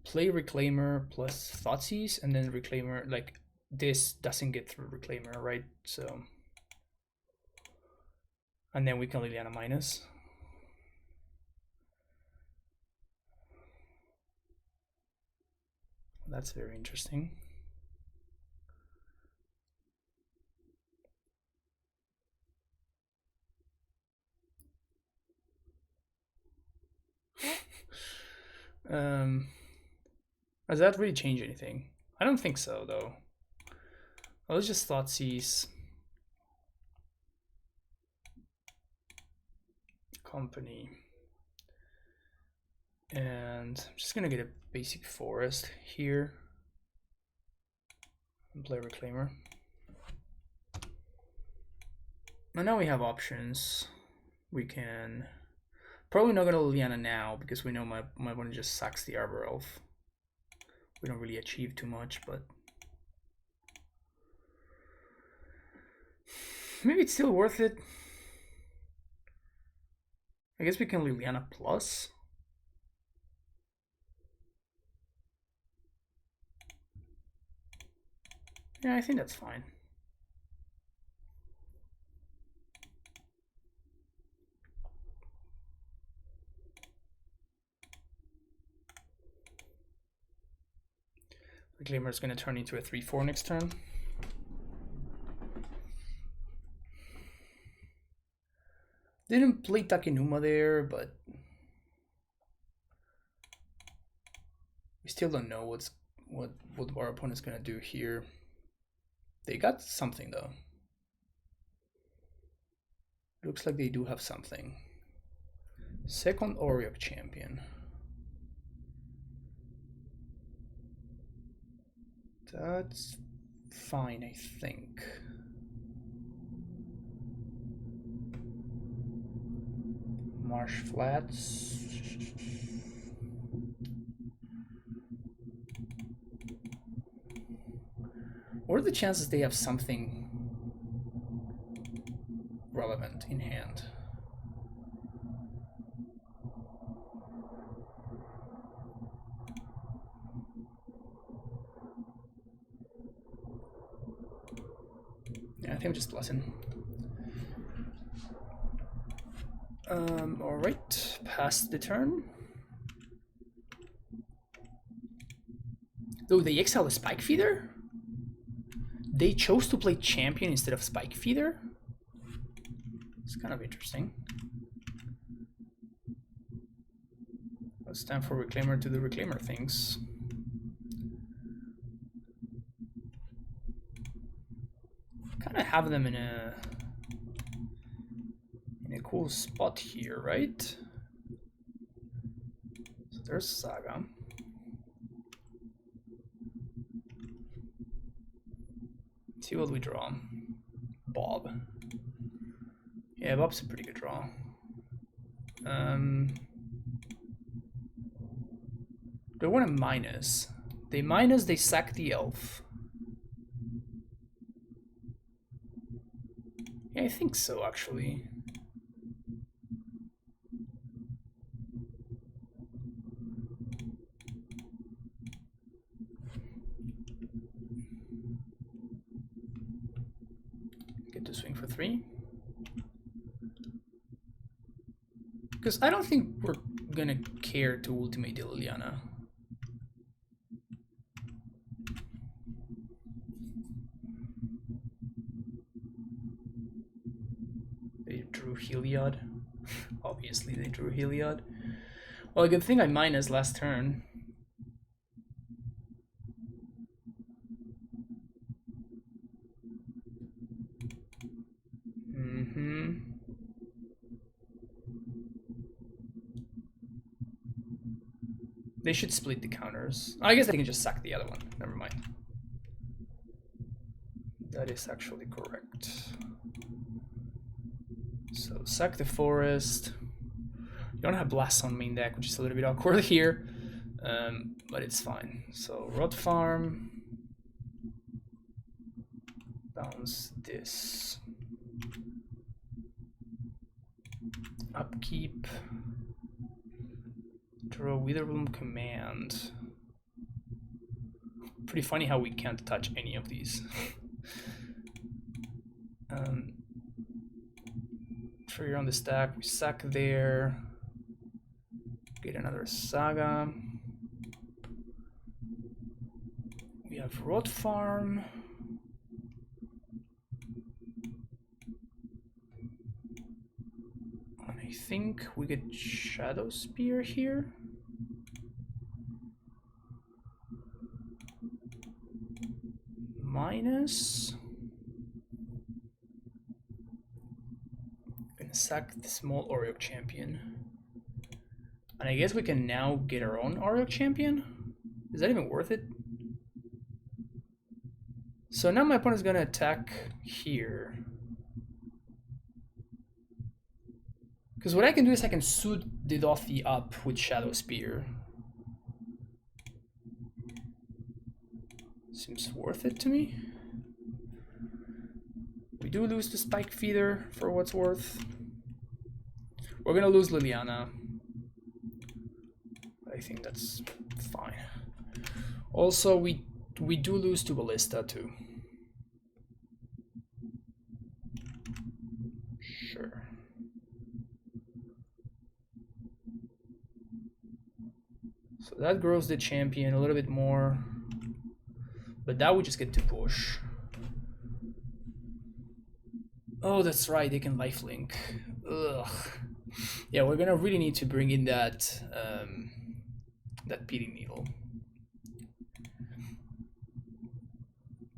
play Reclaimer plus Thoughtseize, and then Reclaimer, like this doesn't get through Reclaimer, right? So, and then we can Liliana minus. That's very interesting. Does that really change anything? I don't think so, though. Well, let's just Thoughtseize. Company. And I'm just gonna get a basic forest here. And play Reclaimer. And now we have options. We can... Probably not gonna Liliana now, because we know my opponent just sacks the Arbor Elf. We don't really achieve too much, but... Maybe it's still worth it. I guess we can Liliana plus. Yeah, I think that's fine. Reclaimer is going to turn into a 3/4 next turn. Didn't play Takenuma there, but we still don't know what our opponent's going to do here. They got something though. Looks like they do have something. Second Oriok champion. That's fine, I think. Marsh Flats. What are the chances they have something relevant in hand? Yeah, I think I'm just bluffing. All right, past the turn. Though they exile the Spike Feeder? They chose to play champion instead of Spike Feeder? It's kind of interesting. It's time for Reclaimer to do Reclaimer things. Kind of have them in a cool spot here, right? So there's Saga. Let's see what we draw. Bob. Yeah, Bob's a pretty good draw. They want a minus. They minus, they sack the elf. Yeah, I think so, actually. Get to swing for 3. Because I don't think we're gonna care to ultimate Liliana. They drew Heliod. Obviously they drew Heliod. Well, a good thing I minus last turn. They should split the counters. I guess they can just sack the other one. Never mind. That is actually correct. So sack the forest. You don't have blasts on main deck, which is a little bit awkward here, but it's fine. So Rot Farm. Bounce this. Upkeep. Draw Witherbloom Command. Pretty funny how we can't touch any of these. Trigger on the stack, we sack there. Get another Saga. We have Rot Farm. And I think we get Shadow Spear here. minus. Gonna sack the small Oreo champion. And I guess we can now get our own Oreo champion. Is that even worth it? So now my opponent's gonna attack here. Because what I can do is I can suit the Dothi up with Shadow Spear. Seems worth it to me. We do lose the Spike Feeder for what's worth. We're gonna lose Liliana. I think that's fine. Also, we do lose to Ballista too. Sure. So that grows the champion a little bit more. But that would just get to push. Oh, that's right, they can lifelink. Ugh. Yeah, we're gonna really need to bring in that that Beating Needle.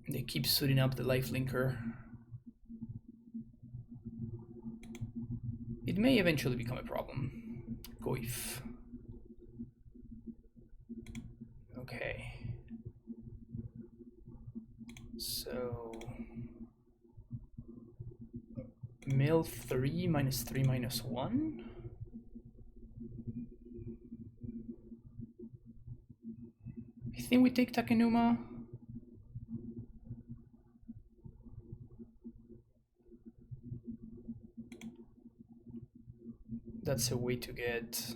They keep suiting up the lifelinker. It may eventually become a problem. Goif. Okay. So mill 3 minus 3 minus 1. I think we take Takenuma. That's a way to get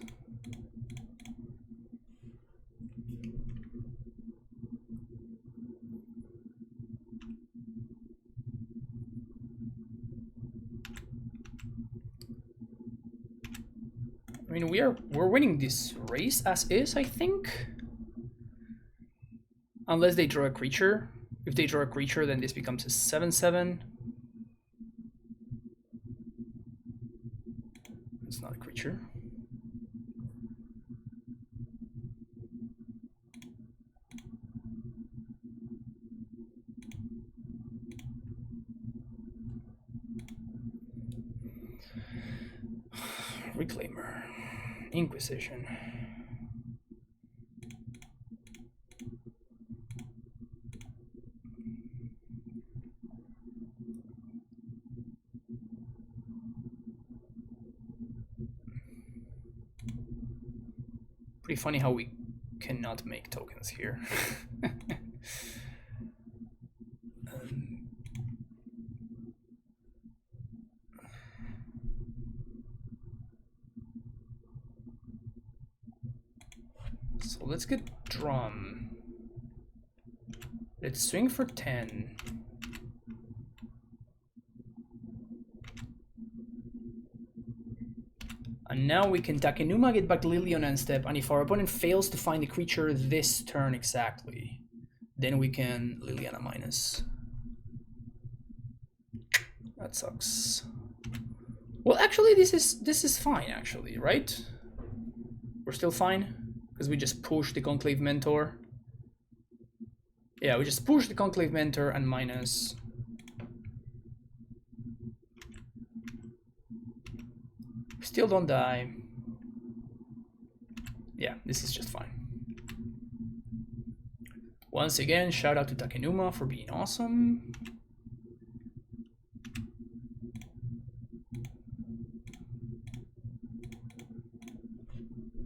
I mean, we're winning this race as is, I think. Unless they draw a creature. If they draw a creature, then this becomes a 7/7. It's not a creature. Reclaimer. Inquisition. Pretty funny how we cannot make tokens here. So let's get drum. Let's swing for 10. And now we can Takenuma, get back Lily on end step, and if our opponent fails to find the creature this turn exactly, then we can Liliana minus. That sucks. Well, actually, this is fine, actually, right? We're still fine because we just push the Conclave Mentor. Yeah, we just push the Conclave Mentor and minus. Still don't die. Yeah, this is just fine. Once again, shout out to Takenuma for being awesome.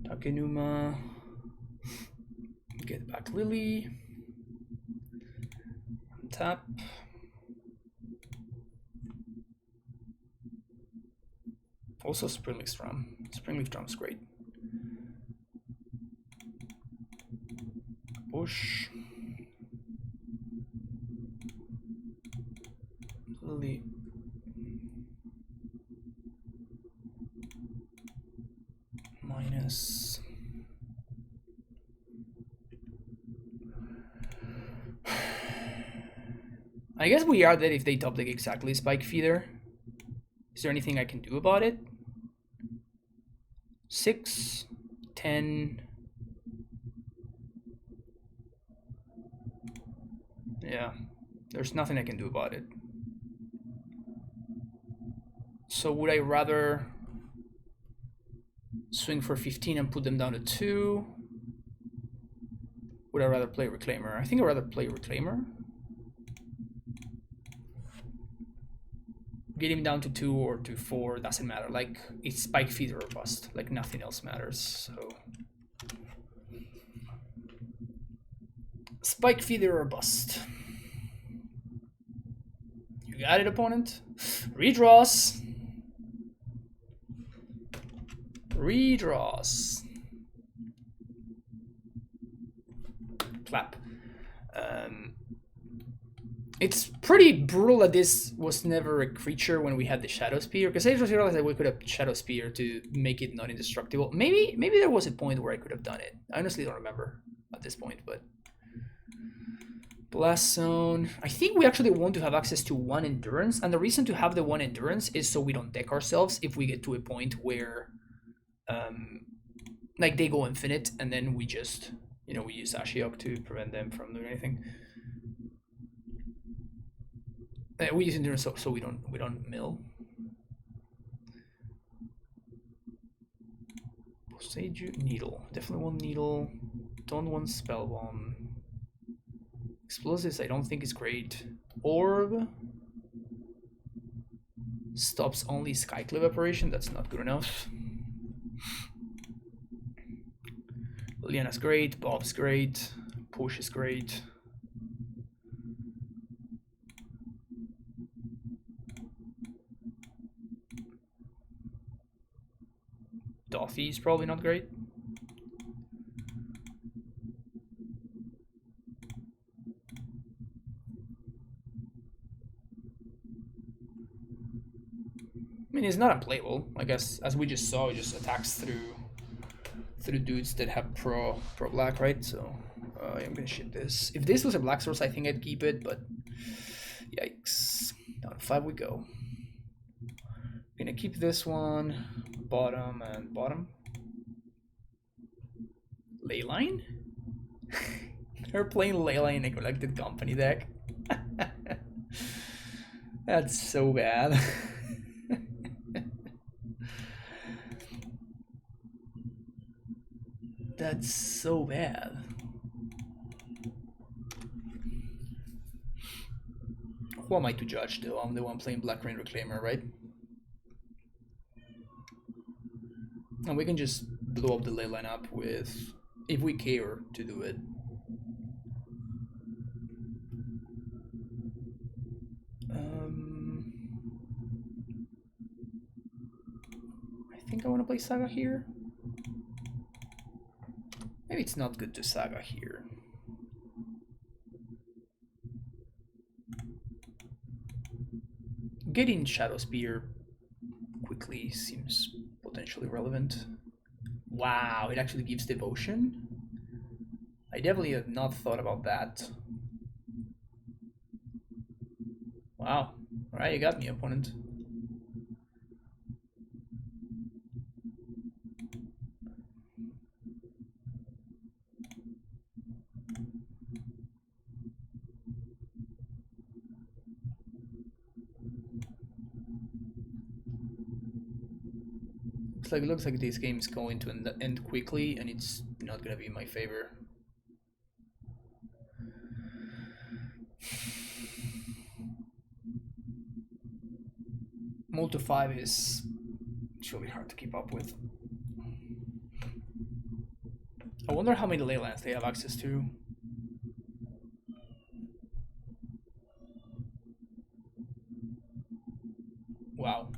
Takenuma. Get back Lily. Tap. Also Springleaf Drum. Springleaf Drum's great. Push. Lily. Minus. I guess we are dead if they top deck exactly Spike Feeder. Is there anything I can do about it? 6, 10. Yeah. There's nothing I can do about it. So would I rather swing for 15 and put them down to 2? Would I rather play Reclaimer? I think I'd rather play Reclaimer. Get him down to 2 or to 4, doesn't matter. Like, it's spike feeder or bust. Like, nothing else matters, so. Spike feeder or bust. You got it, opponent. Redraws. Redraws. Clap. It's pretty brutal that this was never a creature when we had the Shadow Spear, because I just realized that we could have Shadow Spear to make it not indestructible. Maybe there was a point where I could have done it. I honestly don't remember at this point, but Blast Zone. I think we actually want to have access to 1 Endurance, and the reason to have the 1 Endurance is so we don't deck ourselves if we get to a point where like they go infinite and then we just, you know, we use Ashiok to prevent them from doing anything. We use Endurance so we don't mill. Sage Needle. Definitely want Needle. Don't want Spell Bomb. Explosives I don't think is great. Orb. Stops only Skyclave Evaporation. That's not good enough. Liliana's great. Bob's great. Push is great. Doffy is probably not great. I mean, it's not unplayable. I guess, as we just saw, it just attacks through dudes that have pro black, right? So I'm gonna ship this. If this was a black source, I think I'd keep it, but yikes. Down 5 we go. Gonna keep this one, bottom and bottom. Leyline? They're playing Leyline in a Collected Company deck. That's so bad. That's so bad. Who am I to judge though? I'm the one playing Black Rain Reclaimer, right? And we can just blow up the ley line up with, if we care to do it. I think I want to play Saga here. Maybe it's not good to Saga here. Getting Shadow Spear quickly seems potentially relevant. Wow, it actually gives Devotion? I definitely had not thought about that. Wow. Alright, you got me, opponent. It looks like this game is going to end quickly, and it's not gonna be in my favor. Multi 5 it's really hard to keep up with. I wonder how many leylands they have access to. Wow.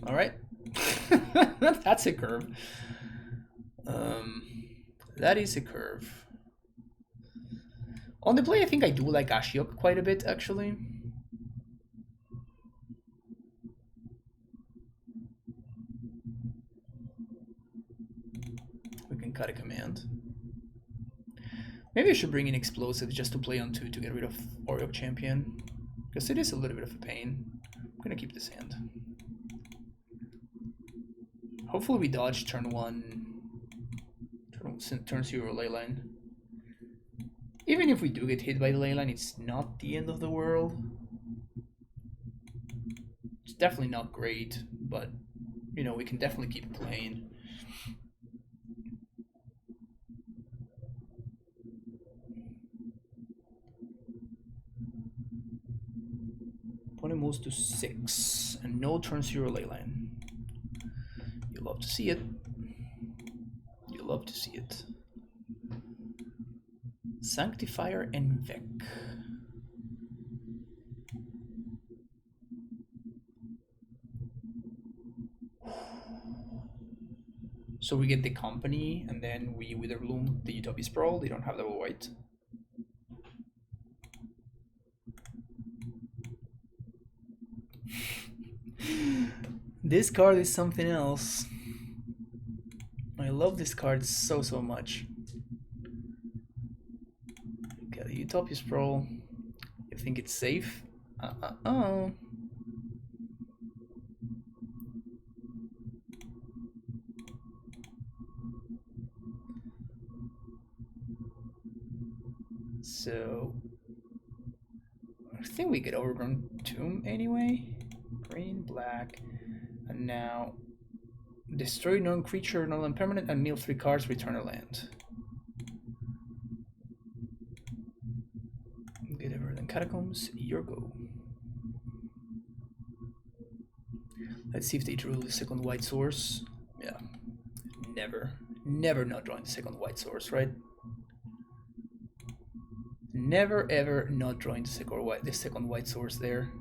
All right. That's a curve. That is a curve. On the play, I think I do like Ashiok quite a bit, actually. We can cut a command. Maybe I should bring in Explosive just to play on 2 to get rid of Oriok Champion, because it is a little bit of a pain. I'm gonna keep this hand. Hopefully we dodge turn 1, turn 0 leyline. Even if we do get hit by the leyline, it's not the end of the world. It's definitely not great, but you know, we can definitely keep playing. Opponent moves to 6 and no turn 0 leyline. You love to see it. You love to see it. Sanctifier and Vec. So we get the company, and then we Witherbloom the Utopia Sprawl. They don't have double white. This card is something else. I love this card so much. Okay, the Utopia Sprawl. You think it's safe? So I think we get Overgrown Tomb anyway. Green, black, and now destroy non-creature, non-permanent, and mill 3 cards, return a land. Get Everland Catacombs, your go. Let's see if they drew the second white source. Yeah, never not drawing the second white source, right? Never ever not drawing the second white source there.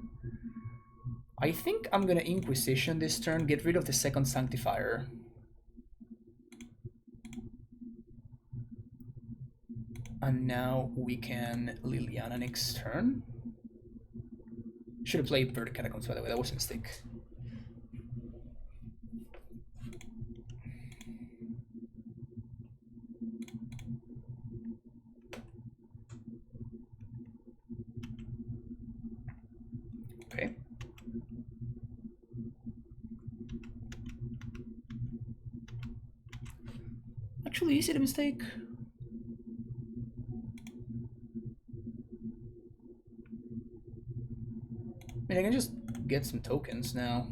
I think I'm gonna Inquisition this turn, get rid of the second Sanctifier. And now we can Liliana next turn. Should have played Verdant Catacombs, by the way, that was a mistake. Okay. Actually, is it a mistake? I mean, I can just get some tokens now.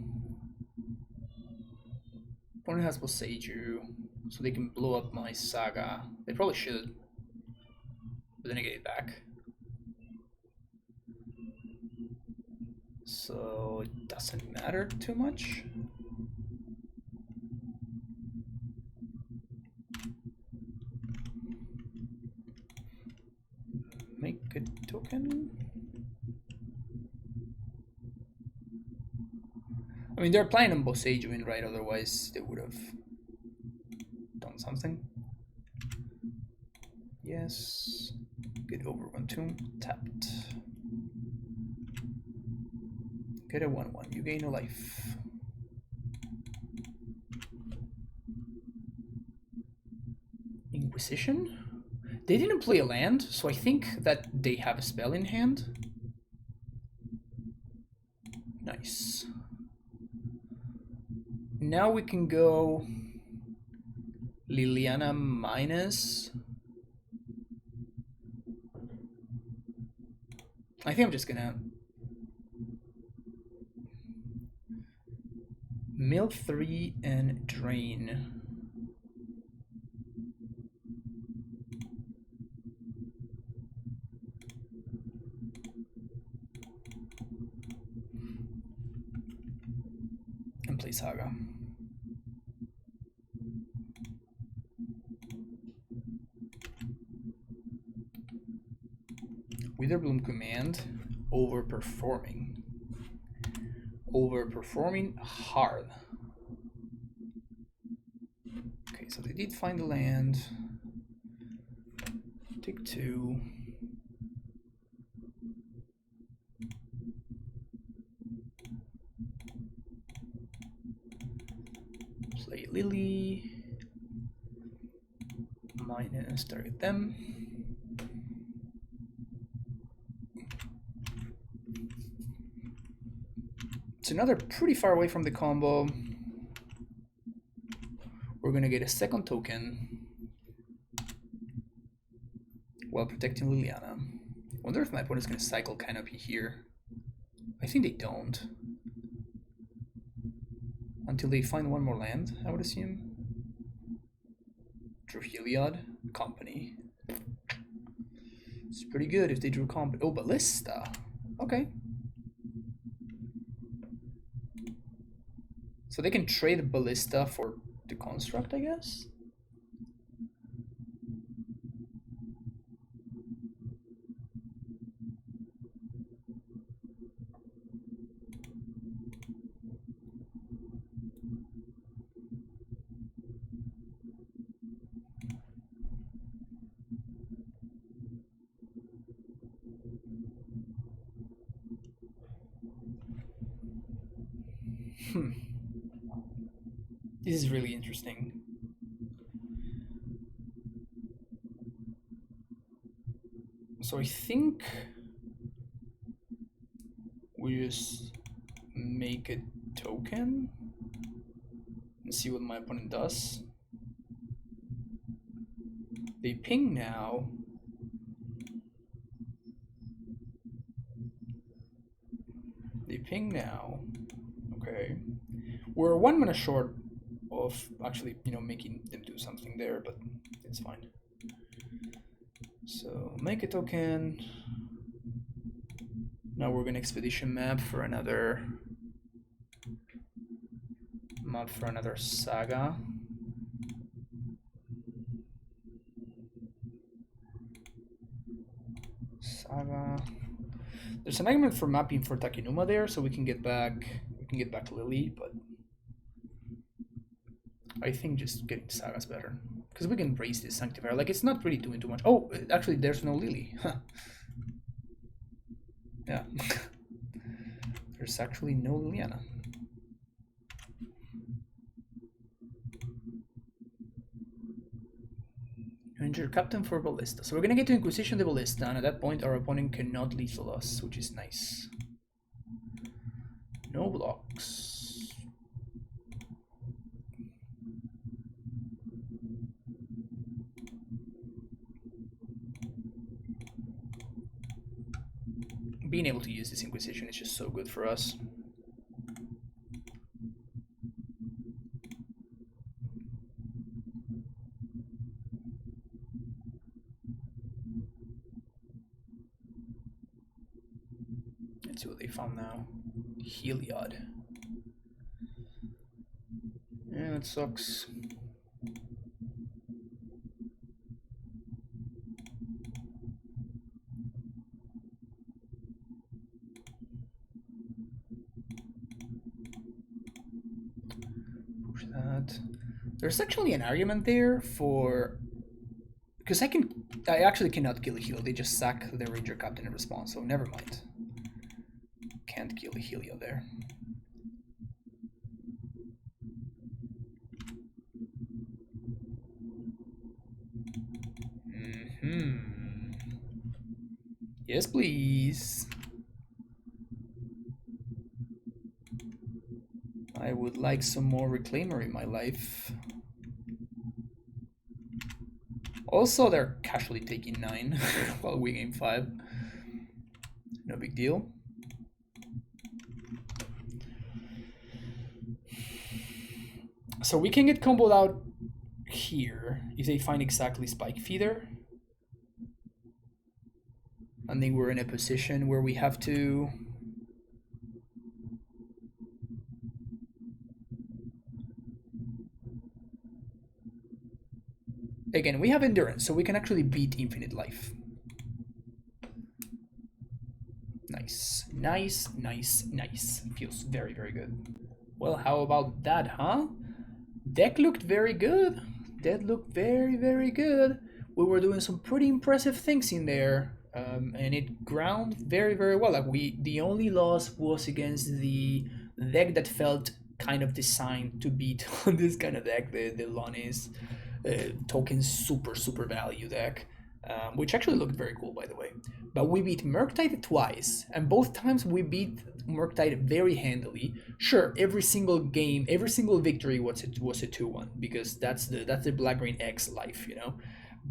Opponent has Boseiju, so they can blow up my Saga. They probably should, but then I get it back. So it doesn't matter too much. Make a token. I mean, they're playing on Boseiju, right? Otherwise, they would have done something. Yes. Get over 1/2. Tapped. Get a 1/1. You gain a life. Inquisition? They didn't play a land, so I think that they have a spell in hand. Nice. Now we can go Liliana minus. I think I'm just gonna mill 3 and drain. And play Saga. Witherbloom command, overperforming. Overperforming hard. Okay, so they did find the land. Take 2. Play Lily. Minus, target them. It's another pretty far away from the combo. We're gonna get a second token. while protecting Liliana. Wonder if my opponent's gonna cycle Canopy here. I think they don't. Until they find one more land, I would assume. Drew Heliod, Company. It's pretty good if they drew Company. Oh, Ballista. Okay. So they can trade Ballista for the Construct, I guess? This is really interesting. So I think we just make a token and see what my opponent does. They ping now. They ping now. Okay. We're 1 mana short of actually, you know, making them do something there, but it's fine. So make a token. Now we're gonna expedition map for another saga. There's an argument for mapping for Takenuma there, so we can get back Lily, but I think just getting Saga's better. Because we can raise this Sanctifier. Like, it's not really doing too much. Oh, actually, there's no Lily. Huh. Yeah. There's actually no Liliana. You injure Captain for Ballista. So we're gonna get to Inquisition the Ballista, and at that point our opponent cannot lethal us, which is nice. No blocks. Being able to use this Inquisition is just so good for us. Let's see what they found now. Heliod. Yeah, that sucks. Push that. There's actually an argument there for, because I actually cannot kill a Heliod. They just sack the Ranger Captain in response, so never mind. Can't kill a Heliod there. Yes, please. I would like some more Reclaimer in my life. Also, they're casually taking 9 while we game 5. No big deal. So we can get comboed out here if they find exactly Spike Feeder. I think we're in a position where we have to again, we have endurance, so we can actually beat infinite life. Nice, nice, nice, nice. Feels very, very good. Well, how about that, huh? Deck looked very good. Deck looked very, very good. We were doing some pretty impressive things in there. And it ground very, very well. Like the only loss was against the deck that felt kind of designed to beat on this kind of deck, the Lonis token super value deck, which actually looked very cool, by the way. But we beat Murktide twice, and both times we beat Murktide very handily. Sure, every single victory was a 2-1 because that's the Black Green X life, you know.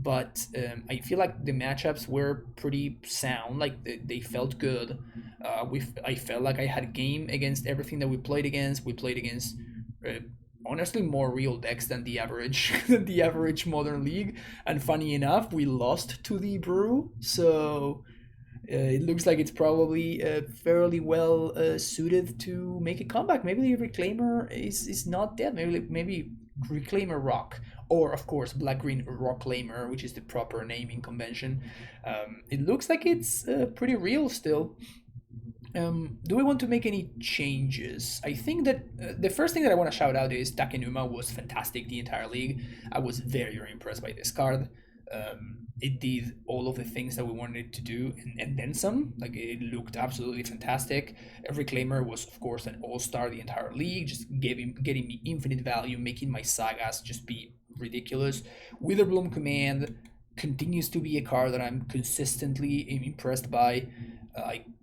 but I feel like the matchups were pretty sound. Like they felt good. I felt like I had a game against everything that we played against. We played against uh, honestly more real decks than the average than the average modern league. And funny enough, we lost to the Brew, so it looks like it's probably fairly well suited to make a comeback. Maybe the Reclaimer is not dead. Maybe Reclaimer Rock, or of course Black Green ROCKLAIMER, which is the proper naming convention. It looks like it's pretty real still. Do we want to make any changes? I think that the first thing that I want to shout out is Takenuma was fantastic the entire league. I was very impressed by this card. It did all of the things that we wanted it to do and then some. Like it looked absolutely fantastic. Every claimer was of course an all-star the entire league, just getting me infinite value, making my sagas just be ridiculous. Witherbloom Command continues to be a card that I'm consistently impressed by.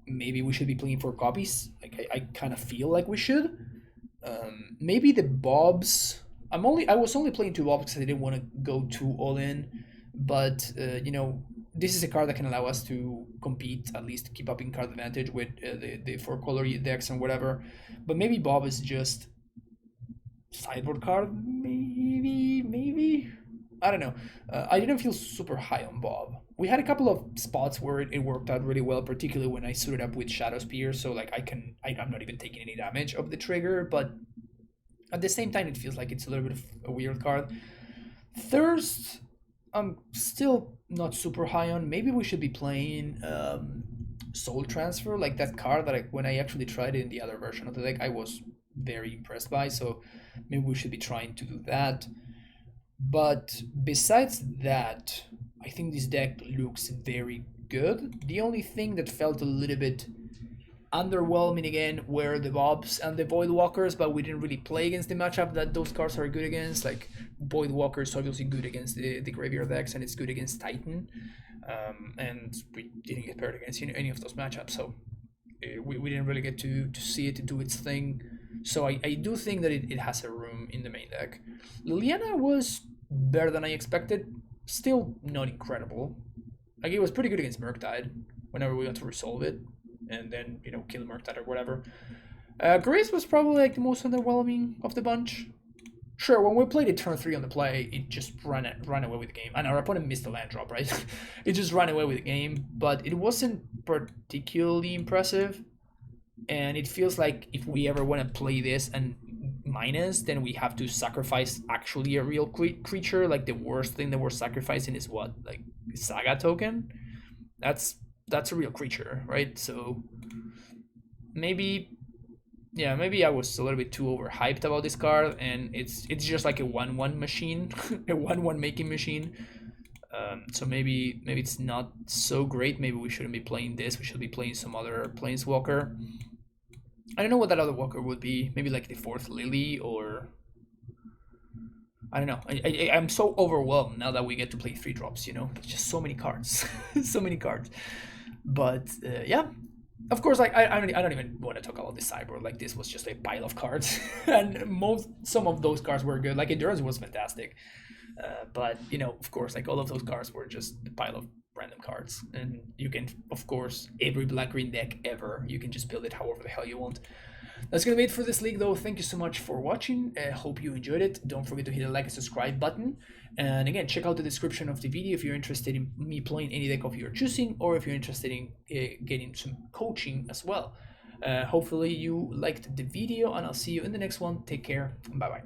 Maybe we should be playing 4 copies. Like I kind of feel like we should. Maybe the Bobs. I was only playing 2 Bobs because I didn't want to go too all in. But this is a card that can allow us to compete, at least keep up in card advantage with the 4-color decks and whatever. But maybe Bob is just sideboard card. Maybe. I don't know. I didn't feel super high on Bob. We had a couple of spots where it worked out really well, particularly when I suited up with Shadow Spear. So like I'm not even taking any damage of the trigger, but at the same time, it feels like it's a little bit of a weird card. Thirst, I'm still not super high on. Maybe we should be playing Soul Transfer, like that card that when I actually tried it in the other version of the deck, I was very impressed by. So maybe we should be trying to do that. But besides that, I think this deck looks very good. The only thing that felt a little bit underwhelming again were the Bobs and the Voidwalkers, but we didn't really play against the matchup that those cards are good against. Like Voidwalker is obviously good against the graveyard decks, and it's good against Titan, and we didn't get paired against any of those matchups, so we didn't really get to see it do its thing. So I do think that it has a room in the main deck. Liliana was better than I expected. Still not incredible. Like it was pretty good against Murktide whenever we got to resolve it, and then kill Murktide or whatever. Grace was probably like the most underwhelming of the bunch. Sure, when we played it turn 3 on the play, it just ran away with the game. And our opponent missed the land drop, right? It just ran away with the game, but it wasn't particularly impressive. And it feels like if we ever want to play this and minus, then we have to sacrifice actually a real creature. Like the worst thing that we're sacrificing is what? Like Saga token? That's a real creature, right? So maybe I was a little bit too overhyped about this card, and it's just like a 1/1 machine, a 1/1 making machine. So maybe it's not so great. Maybe we shouldn't be playing this. We should be playing some other Planeswalker. I don't know what that other walker would be. Maybe like the 4th Lily, or I don't know. I'm so overwhelmed now that we get to play 3-drops. There's just so many cards, so many cards. But yeah. Of course, like I don't even want to talk about the sideboard. Like this was just a pile of cards, and some of those cards were good. Like Endurance was fantastic, but of course, like all of those cards were just a pile of random cards. And you can, of course, every black-green deck ever, you can just build it however the hell you want. That's gonna be it for this league, though. Thank you so much for watching. Hope you enjoyed it. Don't forget to hit the like and subscribe button. And again, check out the description of the video if you're interested in me playing any deck of your choosing, or if you're interested in getting some coaching as well. Hopefully you liked the video, and I'll see you in the next one. Take care. Bye-bye.